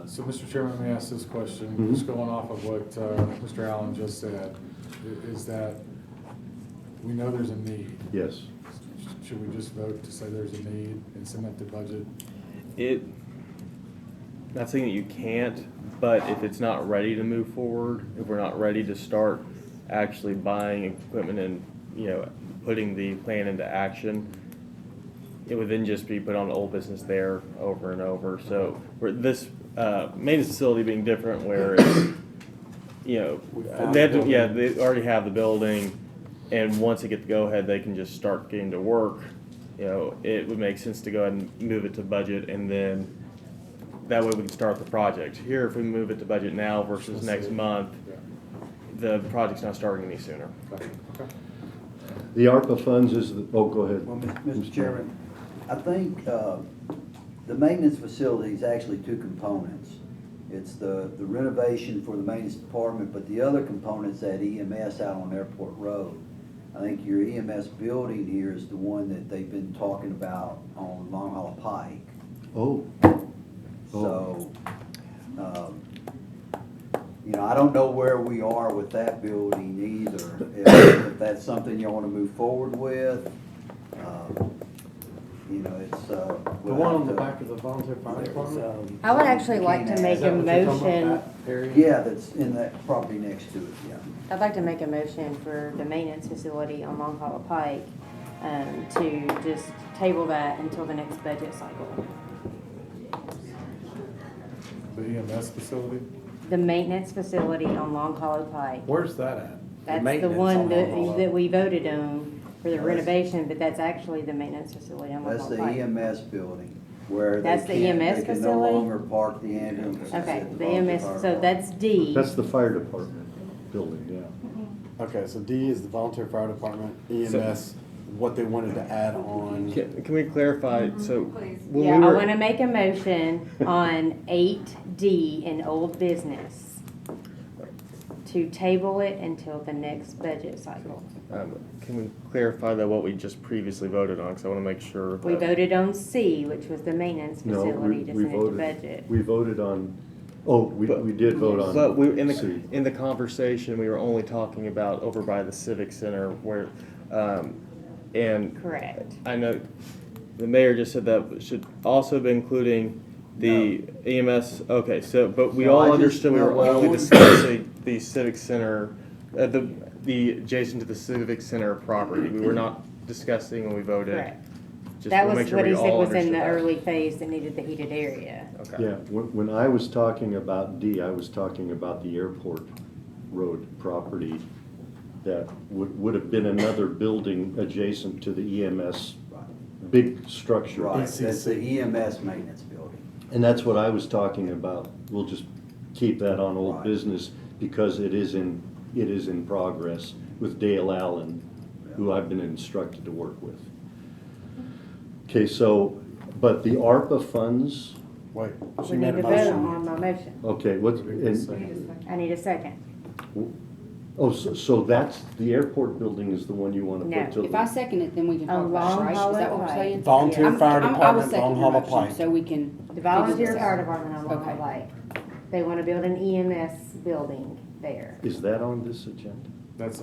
So, Mr. Chairman, let me ask this question, Mhm. just going off of what Mr. Allen just said, is that we know there's a need. yes. Should we just vote to say there's a need and cement the budget? not saying that you can't, but if it's not ready to move forward, if we're not ready to start actually buying equipment and, putting the plan into action, it would then just be put on the old business there over and over. So for this maintenance facility being different, where it's, found they have to, the building. they already have the building, and once they get the go-ahead, they can just start getting to work. It would make sense to go ahead and move it to budget, and then that way we can start the project. Here, if we move it to budget now versus next month, the project's not starting any sooner. The ARPA funds is, oh, go ahead. Well, Mr. Chairman, I think the maintenance facility is actually two components. It's the renovation for the maintenance department, but the other component's that EMS out on Airport Road. I think your EMS building here is the one that they've been talking about on Long Hollow Pike. Oh, So, I don't know where we are with that building either. If that's something you want to move forward with, it's. The one on the back of the volunteer fire department? I would actually like to make Is that a what you're talking about, motion, that area? Yeah, that's in that property next to it, yeah. I'd like to make a motion for the maintenance facility on Long Hollow Pike, to just table that until the next budget cycle. The EMS facility? The maintenance facility on Long Hollow Pike. Where's that at? That's the maintenance one on Long Hollow. that we voted on for the That's- renovation, but that's actually the maintenance facility on Long That's Hollow the Pike. EMS building where they That's the can't, EMS they can no facility? longer park the ambulance. Okay, the EMS, so that's D. that's the fire department building, yeah. Okay, so D is the volunteer fire department, EMS, what they wanted to add on. Can we clarify, so when Yeah, we I were, want to make a motion on 8D in old business to table it until the next budget cycle. can we clarify though what we just previously voted on, because I want to make sure We that- voted on C, which was the maintenance No, facility to we send it to voted, budget. we voted on, oh, we did vote on. But we, in C. the conversation, we were only talking about over by the Civic Center where, and Correct. I know the mayor just said that should also be including the EMS, okay, so, but we No, all I just- understood we were no, what I only want- discussing the Civic Center, the adjacent to the Civic Center property. We were not discussing when we voted. Correct. Just That to was make sure what we he said all was in understood the that. early phase that needed the heated area. Okay. Yeah, when I was talking about D, I was talking about the airport road property that would have been another building adjacent to the EMS big structure. Right, that's the EMS maintenance building. And that's what I was talking about. We'll just keep that on old Right. business because it is in progress with Dale Allen, who I've been instructed to work with. Okay, so, but the ARPA funds, Wait, she We made need a to vote motion. on my motion. okay, what's, I need a second. so that's, the airport building is the one you want to No. put to If I second it, then we can talk On about it, Long right? Is Hollow that what we're Pike. saying? Volunteer I'm- fire I will department, second Long your Hollow motion, Pike. so we can. The volunteer figure this fire out. department on Long Okay. Hollow Pike. They want to build an EMS building there. Is that on this agenda? That's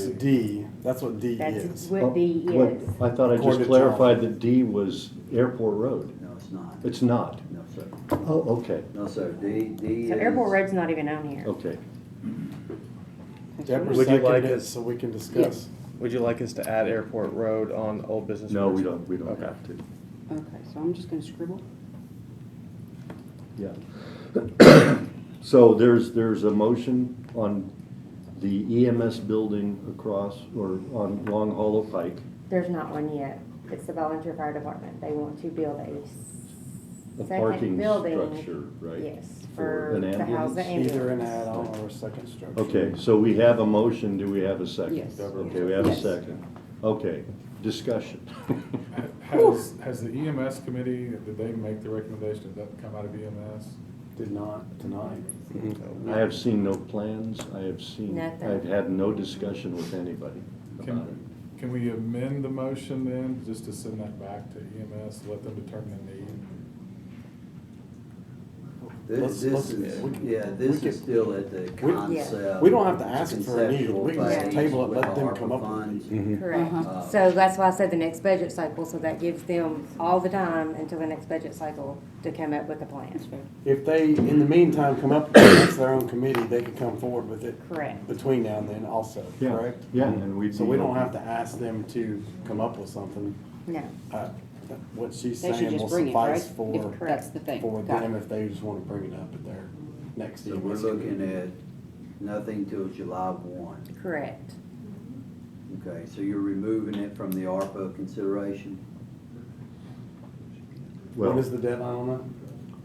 D, that's what D That's is. what D What- is. I thought I According just to clarified John. that D was Airport Road. No, it's not. It's not. No, sir. Oh, okay, No, sir. D So is. Airport Road's not even on here. okay. Deborah Would you like seconded it us- so we can discuss. Would you like us to add Airport Road on Old Business? No, first? we don't Okay. have to. Okay, so I'm just gonna scribble. Yeah. So there's a motion on the EMS building across, or on Long Hollow Pike, There's not one yet. It's the volunteer fire department. They want to build a a second parking building. structure, right? Yes, For for an the house, the ambulance? Either an ambulance. add-on or a second structure. Okay, so we have a motion, do we have a second? Yes. Okay, we have a Yes. second. Okay, discussion. Has the EMS committee, did they make the recommendation, did that come out of EMS? Did not tonight. I have seen no plans, Nothing. I've had no discussion with anybody about it. Can we amend the motion then, just to send that back to EMS, let them determine the need? This let's- is, we can- yeah, we this can- is still at the concept. We don't have to ask for a need. conceptual We can just phase table it, with let the them ARPA come up with funds. it. Correct. Uh-huh. So that's why I said the next budget cycle, so that gives them all the time until the next budget cycle to come up with a plan. If they, in the meantime, come up with their own committee, they could come forward with it Correct. between now and then also, Yeah, correct? yeah, and we'd So be we don't open. have to ask them to come up with something. No. Uh, What she's They should saying just will bring it, right? suffice for, That's the thing. for Got it. them if they just wanna bring it up at their next So we're EMS looking committee. at nothing till July 1. Correct. Okay, so you're removing it from the ARPA consideration? When Well, is the deadline on that?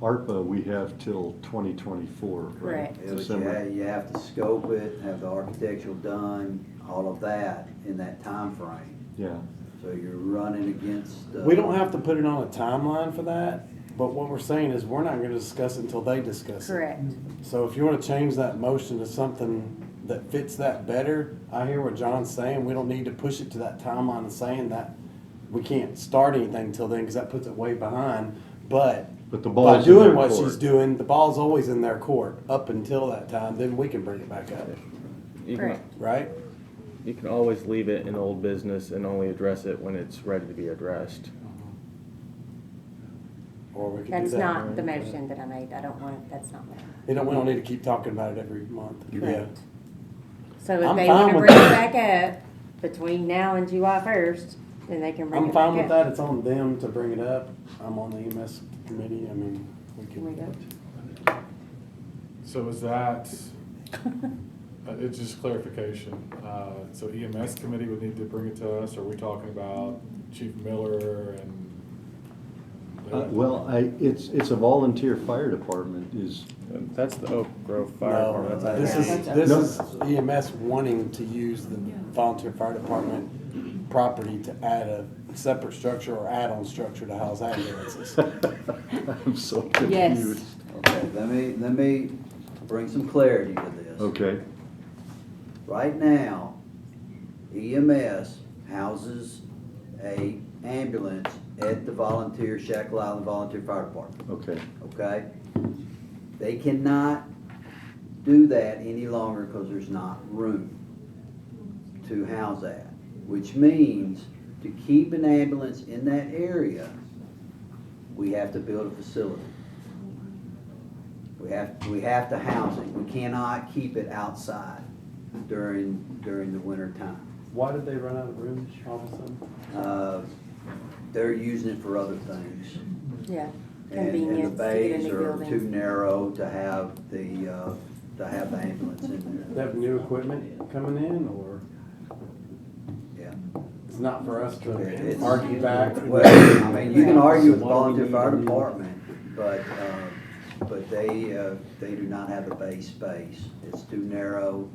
ARPA, we have till 2024. Correct. Yeah, but December. you have to scope it, have the architectural done, all of that in that time frame. Yeah, So you're running against. We don't have to put it on a timeline for that, but what we're saying is we're not gonna discuss it until they discuss it. Correct. So if you wanna change that motion to something that fits that better, I hear what John's saying, we don't need to push it to that timeline and saying that we can't start anything until then, cause that puts it way behind, but but the by ball's in doing their what court. she's doing, the ball's always in their court, up until that time, then we can bring it back up, You can, Correct. right? you can always leave it in old business and only address it when it's ready to be addressed. Or we could do That's that. not the motion that I made. I don't want, that's not what. We don't need to keep talking about it every month, yeah. Correct. So if I'm they fine wanna with bring it that. back up between now and July 1st, then they can bring I'm it back up. fine with that, it's on them to bring it up, I'm on the EMS committee, I mean, we Can we can. go? So is that, it's just clarification. So EMS committee would need to bring it to us, or are we talking about Chief Miller and? Well, it's a volunteer fire department is, That's the Oak Grove Fire No, Department. this That's is, No. this is EMS wanting to use the volunteer fire department property to add a separate structure or add-on structure to house ambulances. I'm so Yes. confused. Okay, let me bring some clarity to this. Okay, Right now, EMS houses a ambulance at the Shackle Island Volunteer Fire Department, okay, okay? They cannot do that any longer because there's not room to house that, which means to keep an ambulance in that area, we have to build a facility. We have to house it. We cannot keep it outside during the winter time. Why did they run out of room all of a sudden? They're using it for other things. Yeah, And the convenience to get bays into are too buildings. narrow to have the ambulance in They there. have new equipment coming in, or Yeah. it's not for us to It's- argue back? Well, I mean, you can argue with the volunteer fire department, but they do not have the bay space. It's too narrow,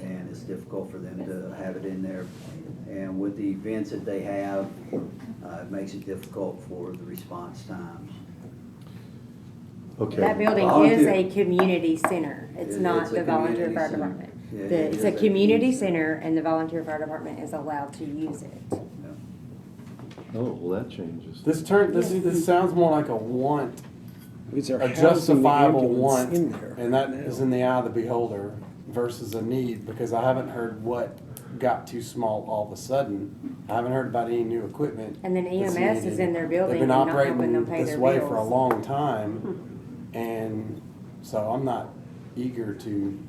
and it's difficult for them to have it in there. And with the events that they have, it makes it difficult for the response times. okay. That building is Volunteer. a community center. It's not It's a the volunteer community fire center. department. Yeah, it It's is a a community community center and the volunteer fire department is allowed to use it. Oh, well, that changes. This sounds more like a want, Because they're a housing the justifiable ambulance want, in there. and that now. is in the eye of the beholder versus a need, because I haven't heard what got too small all of a sudden. I haven't heard about any new equipment. And then that's EMS is needed. in their building They've been and not helping operating them pay this their way for a bills. long time, and so I'm not eager to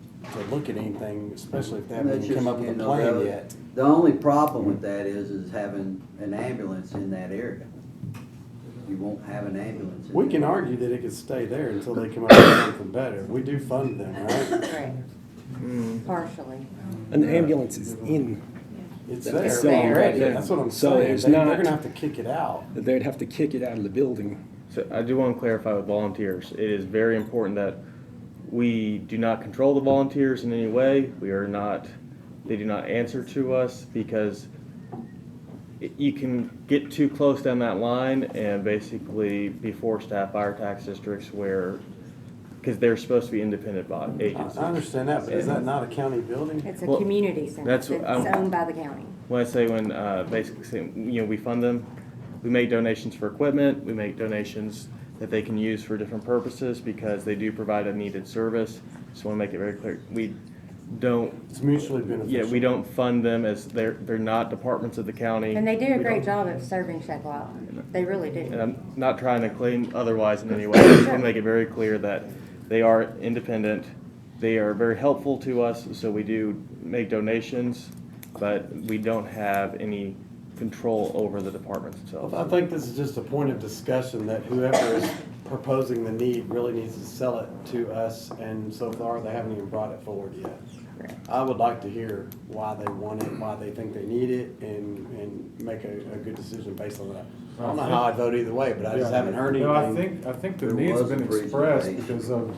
look at anything, especially if they And haven't that's even come just, up with a you know, plan the- yet. The only problem with that is having an ambulance in that area. You won't have an ambulance. in We there. can argue that it could stay there until they come up with something better. We do fund them, right? Correct. Partially. And the ambulance is in, It's It's there there already. right now. That's what I'm So saying. there's They're not- gonna have to kick it out. they'd have to kick it out of the building. So I do want to clarify with volunteers. It is very important that we do not control the volunteers in any way. They do not answer to us, because you can get too close down that line and basically be forced to have fire tax districts because they're supposed to be independent agencies. I understand that, but is that not a county building? It's a Well, community center. that's It's what I'm- owned by the county. When I say basically, we fund them, we make donations for equipment, we make donations, that they can use for different purposes because they do provide a needed service. Just want to make it very clear. We don't, It's mutually beneficial. yeah, we don't fund them as they're not departments of the county. And they do a We great don't- job at serving Shackle Island. They really And do. I'm not trying to claim otherwise in any way. I just want to make it very clear that they are independent. They are very helpful to us, so we do make donations, but we don't have any control over the departments themselves. I think this is just a point of discussion that whoever is proposing the need really needs to sell it to us, and so far, they haven't even brought it forward yet. I would like to hear why they want it, why they think they need it, and make a good decision based on that. I don't know how I'd vote either way, but I just haven't heard No, anything. I think the There need's was a been expressed presentation. because of,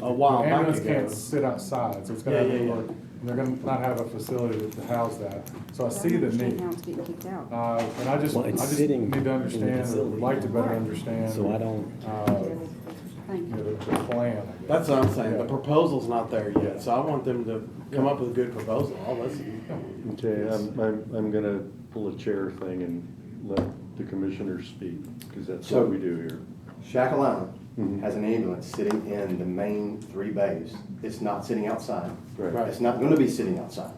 A while the back ambulance ago. can't sit outside, so it's gonna Yeah, have to yeah, work. And they're gonna not have a facility to house that, so I see the need. How it's getting kicked out. And I just Well, it's need sitting to in the understand, or facility. would like to better understand. So I don't- Thank You know, you. the plan, I guess. That's what I'm saying, the Yeah. proposal's not there yet, so I want them to come up with a good proposal, I'll listen. Okay, I'm gonna pull a chair thing and let the commissioners speak, because that's what we do here. Shackle Island Mhm. has an ambulance sitting in the main 3 bays. It's not sitting outside. Right. It's not gonna be sitting outside.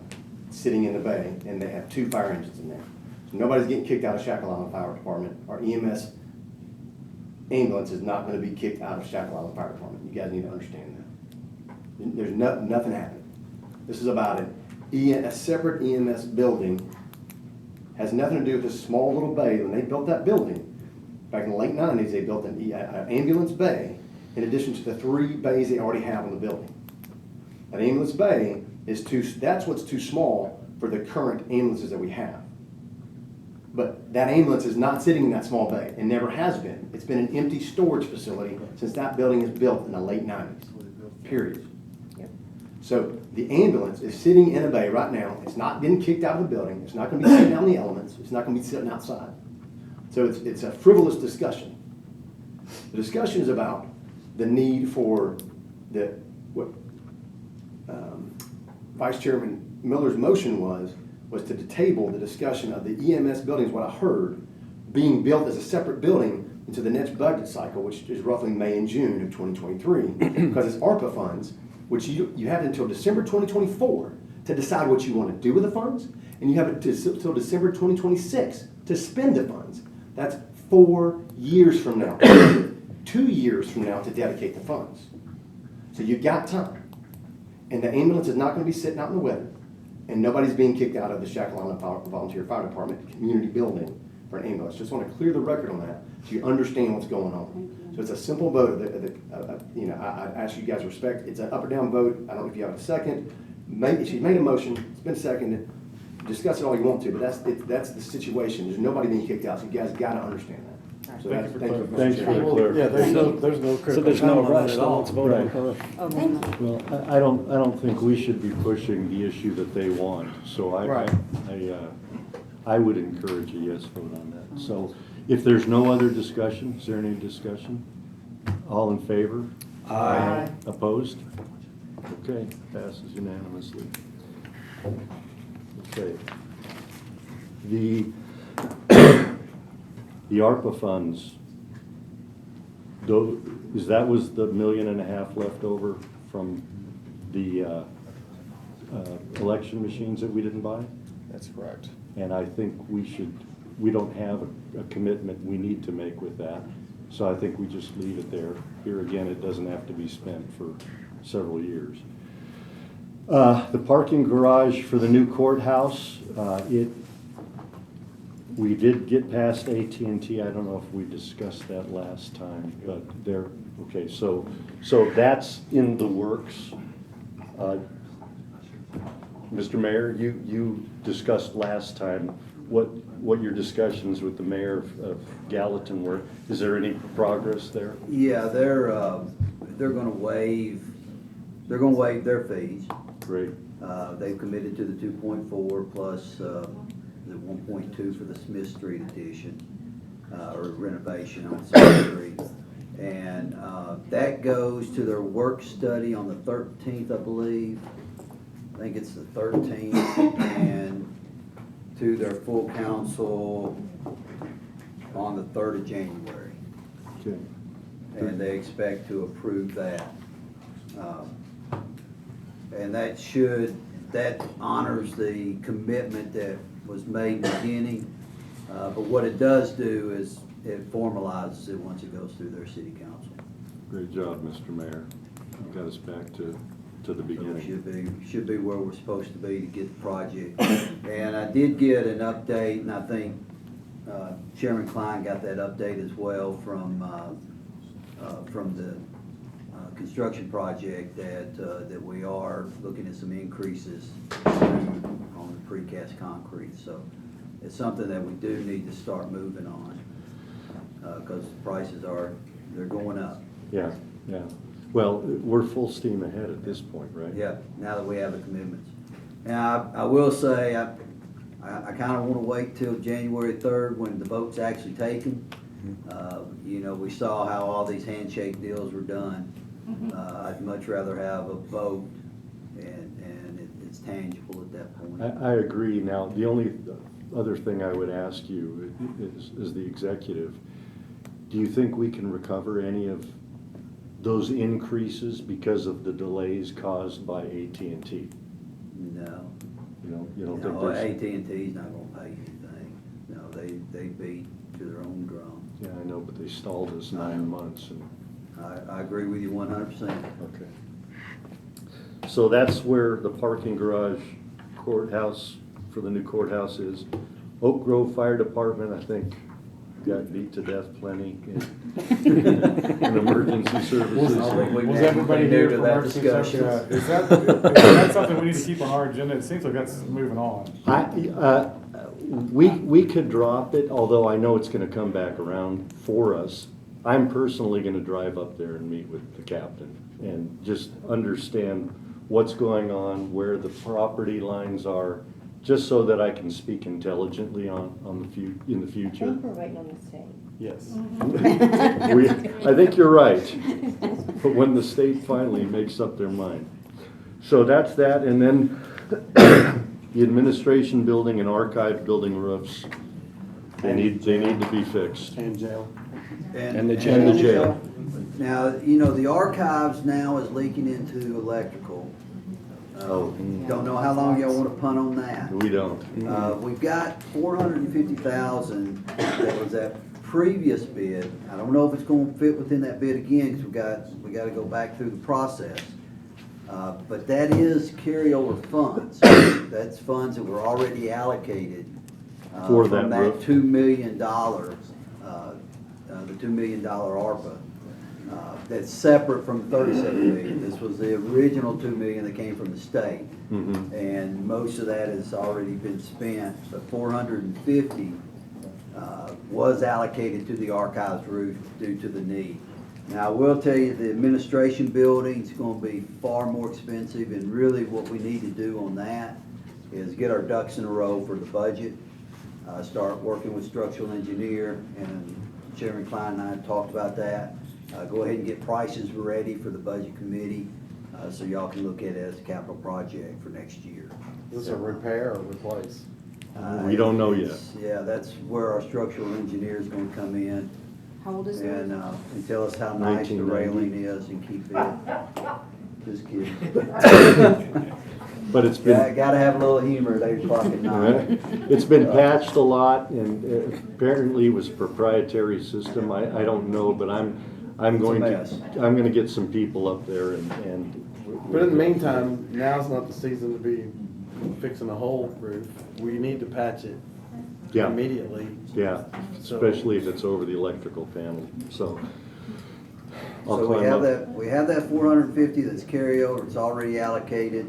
It's sitting in the bay, and they have 2 fire engines in there. So nobody's getting kicked out of Shackle Island Fire Department. Our EMS ambulance is not gonna be kicked out of Shackle Island Fire Department. You guys need to understand that. There's nothing happening. This is about a separate EMS building. Has nothing to do with this small little bay. When they built that building, back in the late 90s, they built an ambulance bay in addition to the 3 bays they already have in the building. An ambulance bay that's what's too small for the current ambulances that we have. But that ambulance is not sitting in that small bay, and never has been. It's been an empty storage facility since that building was built in the late 90s, period. So the ambulance is sitting in a bay right now. It's not been kicked out of the building. It's not gonna be sitting out in the elements. It's not gonna be sitting outside. So it's a frivolous discussion. The discussion is about the need for what Vice Chairman Miller's motion was to table the discussion of the EMS buildings, what I heard, being built as a separate building into the next budget cycle, which is roughly May and June of 2023, because it's ARPA funds, which you have until December 2024 to decide what you want to do with the funds, and you have until December 2026 to spend the funds. That's 4 years from now, 2 years from now to dedicate the funds. So you've got time. And the ambulance is not going to be sitting out in the weather, and nobody's being kicked out of the Shackle Island Volunteer Fire Department community building for an ambulance. Just want to clear the record on that so you understand what's going on. So it's a simple vote. I ask you guys respect. It's an up or down vote. I don't know if you have a second. She's made a motion. It's been seconded. Discuss it all you want to, but that's the situation. There's nobody being kicked out, so you guys got to understand that. So Thank you for Thanks for the Yeah, clarification. there's no So critical there's no comment on rush, it at so all. let's vote on Right. her. Oh, thank you. Well, I don't think we should be pushing the issue that they want, so I would encourage a yes vote on that. So if there's no other discussion, is there any discussion? All in favor? Aye. Opposed? Okay, passes unanimously. Okay. The ARPA funds, that was the $1.5 million left over from the election machines that we didn't buy? That's correct. And I think we don't have a commitment we need to make with that. So I think we just leave it there. Here again, it doesn't have to be spent for several years. The parking garage for the new courthouse, we did get past AT&T. I don't know if we discussed that last time, but okay, so that's in the works. Mr. Mayor, you discussed last time what your discussions with the mayor of Gallatin were. Is there any progress there? Yeah, they're gonna waive their fees. Great. They've committed to the 2.4 plus the 1.2 for the Smith Street addition, or renovation on Smith Street. And that goes to their work study on the 13th, I believe. I think it's the 13th, and to their full council on the 3rd of January. Okay. and they expect to approve that. And that honors the commitment that was made in the beginning. But what it does do is it formalizes it once it goes through their city council. Great job, Mr. Mayor. You got us back to the So we beginning. should be where we're supposed to be to get the project. And I did get an update, and I think Chairman Klein got that update as well from the construction project that we are looking at some increases on the precast concrete. So it's something that we do need to start moving on because prices they're going up. Yeah, yeah. Well, we're full steam ahead at this point, right? Yeah, now that we have the commitments. Now, I will say, I kind of want to wait till January 3rd when the vote's actually taken. You know, we saw how all these handshake deals were done. I'd much rather have a vote and it's tangible at that point. I agree. Now, the only other thing I would ask you is the executive. Do you think we can recover any of those increases because of the delays caused by AT&T? No. You don't think No, there's... AT&T's not going to pay anything. No, they beat to their own drum. Yeah, I know, but they stalled us 9 months. And I agree with you 100%. okay. So that's where the parking garage courthouse for the new courthouse is. Oak Grove Fire Department, I think, got beat to death plenty in emergency services. Was everybody here for that emergency discussion? services? Is that something we need to keep on our agenda? It seems like that's moving on. We could drop it, although I know it's gonna come back around for us. I'm personally gonna drive up there and meet with the captain and just understand what's going on, where the property lines are, just so that I can speak intelligently in the I future. think we're waiting on the state. Yes. I think you're right, but when the state finally makes up their mind. So that's that, and then the administration building and archive building roofs, they need to be fixed. And jail. And the jail. Now, you know, the archives now is leaking into electrical. Don't know how long y'all want to punt on that. We don't. We've got $450,000 that was that previous bid. I don't know if it's going to fit within that bid again because we got to go back through the process. But that is carryover funds. That's funds that were already allocated For from that that roof. $2 million, the $2 million ARPA. That's separate from 37 million. This was the original 2 million that came from the state. And most of that has already been spent, but 450 was allocated to the archives roof due to the need. Now, I will tell you, the administration building is going to be far more expensive, and really what we need to do on that is get our ducks in a row for the budget, start working with structural engineer, and Chairman Klein and I have talked about that. Go ahead and get prices ready for the budget committee, so y'all can look at it as a capital project for next year. Is this a repair or replace? We don't know yet. Yeah, that's where our structural engineer is gonna come in How old is it? and tell us how nice the 1990. railing is and keep it. Just kidding. But it's been, Gotta have a little humor at 8 o'clock at night. it's been patched a lot, and apparently it was a proprietary system. I don't know, but I'm going mess. to, I'm gonna get some people up there and. But in the meantime, now's not the season to be fixing a whole roof. We need to patch it Yeah. immediately. Yeah, So- especially if it's over the electrical panel, so. I'll So we climb have up. that, 450 that's carryover, it's already allocated.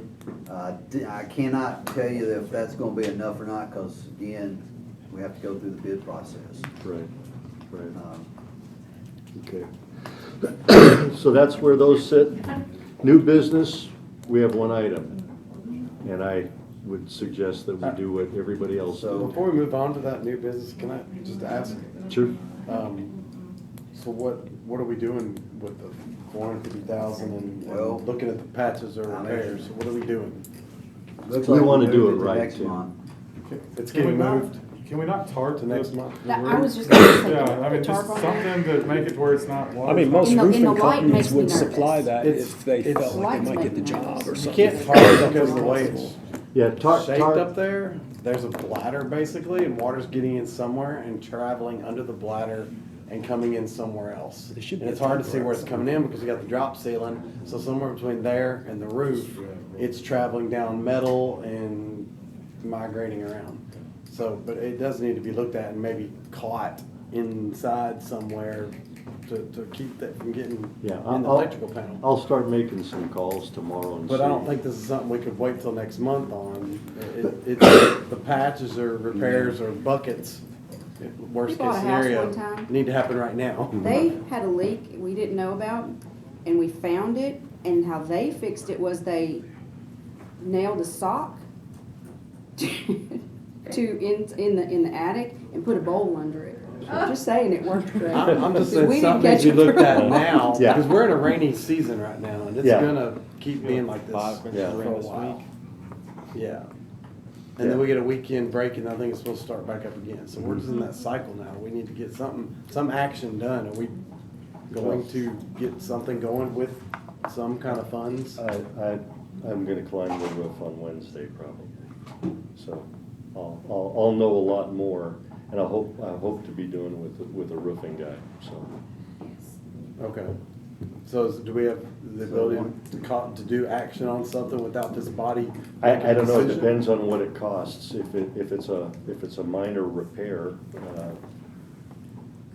I cannot tell you if that's gonna be enough or not, cause again, we have to go through the bid process. Right, right, Um, okay. So that's where those sit. New business, we have one item. And I would suggest that we do what everybody else So does. before we move on to that new business, can I just ask, Sure. so what are we doing with the 450,000 and Well, looking at the patches or I mean- repairs? What are we doing? Looks We like wanna we're do moving it right, next Tim. month. It's Can we getting not- moved. can we not tarp To next month. the That- I was roof? just gonna say, Yeah, I the mean, tarp just on there. something to make it where it's not water. I mean, most In the roofing light companies makes me would supply nervous. that It's- if they it's- felt like Lights they might get the make me job nervous. or You something. can't tarp because of the way it's Yeah, tarp, shaped up tarp, there. There's a bladder basically, and water's getting in somewhere and traveling under the bladder and coming in somewhere else. There should be And it's a hard to see where it's temporary. coming in because you got the drop ceiling, so somewhere between there and the roof, it's traveling down metal and migrating around. So, but it does need to be looked at and maybe caught inside somewhere to keep that from getting yeah. in the electrical panel. I'll start making some calls tomorrow and see. But I don't think this is something we could wait till next month on. It's, the patches or repairs or buckets, worst We bought case a house scenario, one time. need to happen right now. They had a leak we didn't know about, and we found it, and how they fixed it was they nailed a sock in the attic and put a bowl under it. Just saying, it worked great. I'm just We saying didn't something catch needs to it be looked for- at now, Yeah. because we're in a rainy season right now, and it's Yeah. gonna keep being like this 5 inches Yeah. of for rain a this while. week. Yeah. And then we get a weekend break, and I think it's supposed to start back up again, so we're just in that cycle now. We need to get some action done. Are we going to get something going with some kind of funds? I'm gonna climb the roof on Wednesday probably. So I'll know a lot more, and I hope to be doing with a roofing guy, so. Okay. So do we have the ability to do action on something without this body? making I a don't know, it decision? depends on what it costs. If it's a minor repair,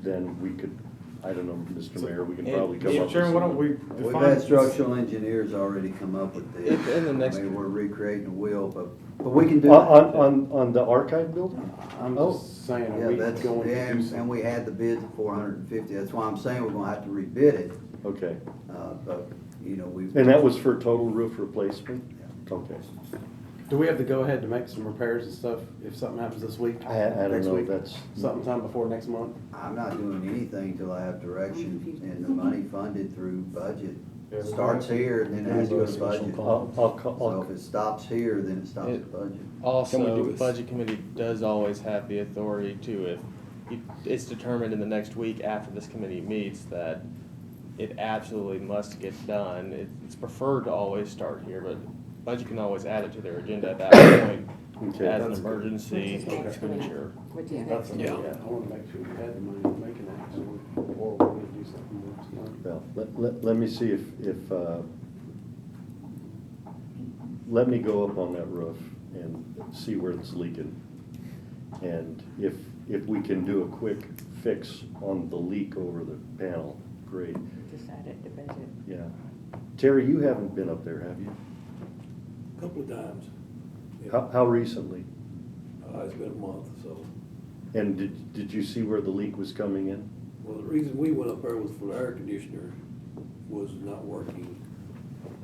then we could, I don't know, Mr. Mayor, we can probably come up Mr. with Chairman, why don't we something. We've define? had structural engineers already come up with this. In the next- I mean, we're recreating a wheel, but we can do On, that. on the archive building? I'm Oh. just saying, are Yeah, we that's, going to do and something? we had the bids at 450. That's why I'm saying we're gonna have to rebid it. Okay. But, you know, we've. And that was for total roof replacement? Okay. Do we have to go ahead to make some repairs and stuff if something happens this week? I don't next know, week? that's. Sometime before next month? I'm not doing anything till I have direction and the money funded through budget. Yeah, Starts here and then it has to go to budget. I'll So call, if it stops here, then it stops at budget. It- Can we Also, do the this? budget committee does always have the authority to, if it's determined in the next week after this committee meets that it absolutely must get done, it's preferred to always start here, but budget can always add it to their agenda at that point Okay, as an that's good. emergency Which is next week. expenditure. Which is That's, next yeah, week. I wanna make sure we had the money to make an action, or we need to do something more tonight. well, let me see if, let me go up on that roof and see where it's leaking. And if we can do a quick fix on the leak over the panel, great, Just add it to budget. yeah. Terry, you haven't been up there, have you? Couple of times. Yeah. How recently? It's been a month, so. And did you see where the leak was coming in? Well, the reason we went up there was for the air conditioner was not working,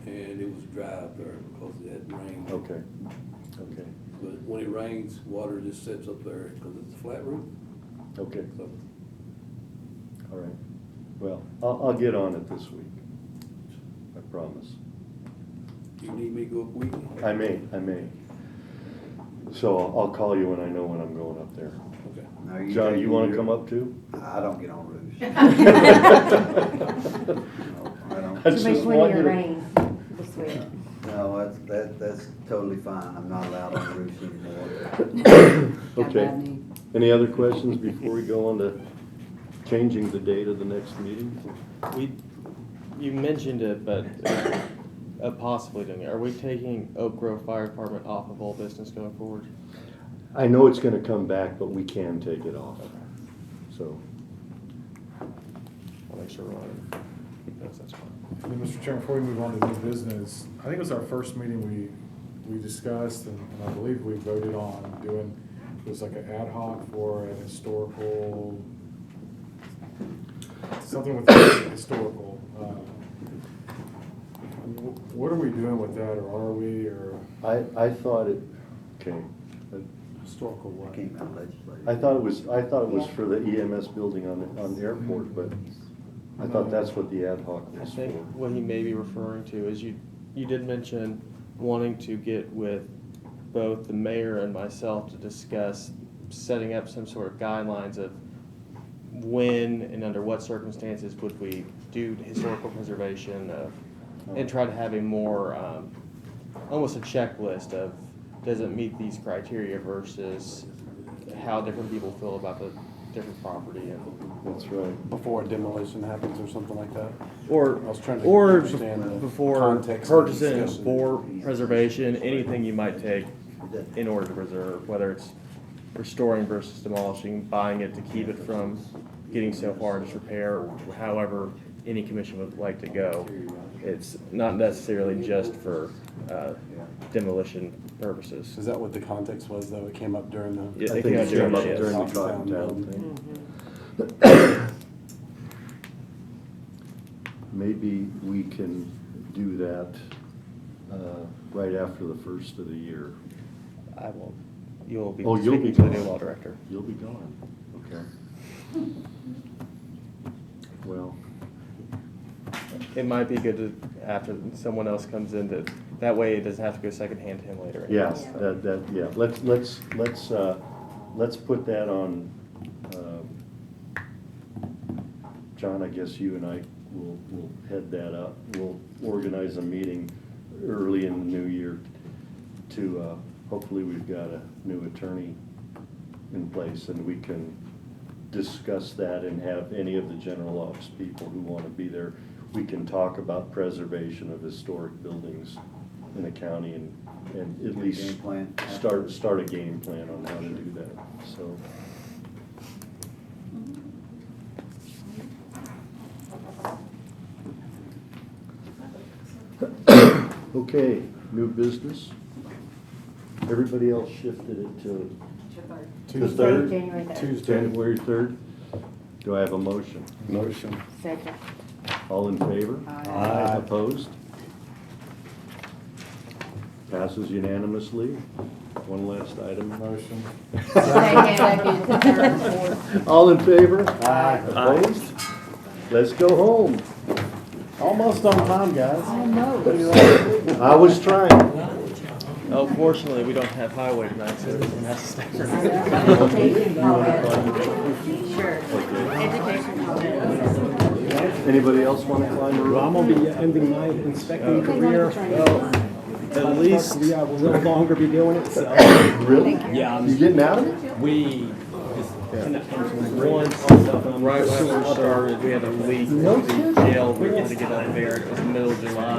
and it was dry up there because it had rained. Okay, okay, But when it rains, water just sits up there because it's a flat roof. okay, So all right. Well, I'll get on it this week. I promise. you need me to go up weekend? I may. So I'll call you when I know when I'm going up there. Okay. Now, John, taking you wanna your- come up too? I don't get on roofs. No, I don't. That's Should make just plenty one of you- rain this week. No, that's totally fine. I'm not allowed on roofs anymore. Okay. Any other questions before we go on to changing the date of the next meeting? You mentioned it, but possibly doing it. Are we taking Oak Grove Fire Department off of all business going forward? I know it's gonna come back, but we can take it off, so. I'll make sure we're on it. That's fine. And then, Mr. Chairman, before we move on to new business, I think it was our first meeting we discussed, and I believe we voted on doing, it was like an ad hoc for an historical, something with historical. What are we doing with that, or are we, or? I thought it, okay, Historical what? Came out legislative. I thought it was for the EMS building on the airport, but I thought that's what the ad hoc I was think for. what he may be referring to is you did mention wanting to get with both the mayor and myself to discuss setting up some sort of guidelines of when and under what circumstances would we do historical preservation of, and try to have a more, almost a checklist of, does it meet these criteria versus how different people feel about the different property and. That's right. Before a demolition happens or something like that? Or, I was trying to or understand the before context of the purchasing, discussion. for preservation, anything you might take in order to preserve, whether it's restoring versus demolishing, buying it to keep it from getting so far into repair, or however any commission would like to go. It's not necessarily just for demolition purposes. Is that what the context was, though? It came up during the. Yeah, I it think came it came up yes. during the Cotton Cotton Town Town building. thing. Maybe we can do that right after the first of the year. I won't. You'll be Oh, you'll be speaking to the gone. new law director. You'll be gone, okay. Well, It might be good to, after someone else comes in, that way it doesn't have to go secondhand to him later. yeah, yeah, let's put that on, John, I guess you and I will head that up. We'll organize a meeting early in the new year to, hopefully we've got a new attorney in place and we can discuss that and have any of the general office people who want to be there. We can talk about preservation of historic buildings in the county and at least Game plan. start a game plan on how to do that, so. Okay, new business. Everybody else shifted it to the third? January 3rd. Tuesday. January 3rd. Do I have a motion? Motion. Second. All in favor? Aye. Opposed? Passes unanimously. One last item. Motion. All in favor? Aye. Opposed? Let's go home. Almost on time, guys. I was trying. Oh, fortunately, we don't have highway tonight, so everyone has to stay. Sure. Anybody else want to climb a Well, I'm rope? gonna be ending my inspecting career. At least, I will no longer be doing it, so. Really? Yeah, You getting out of it? we, once, right when I first started, we had a leak in the jail, we had to get up there, it was the middle of July.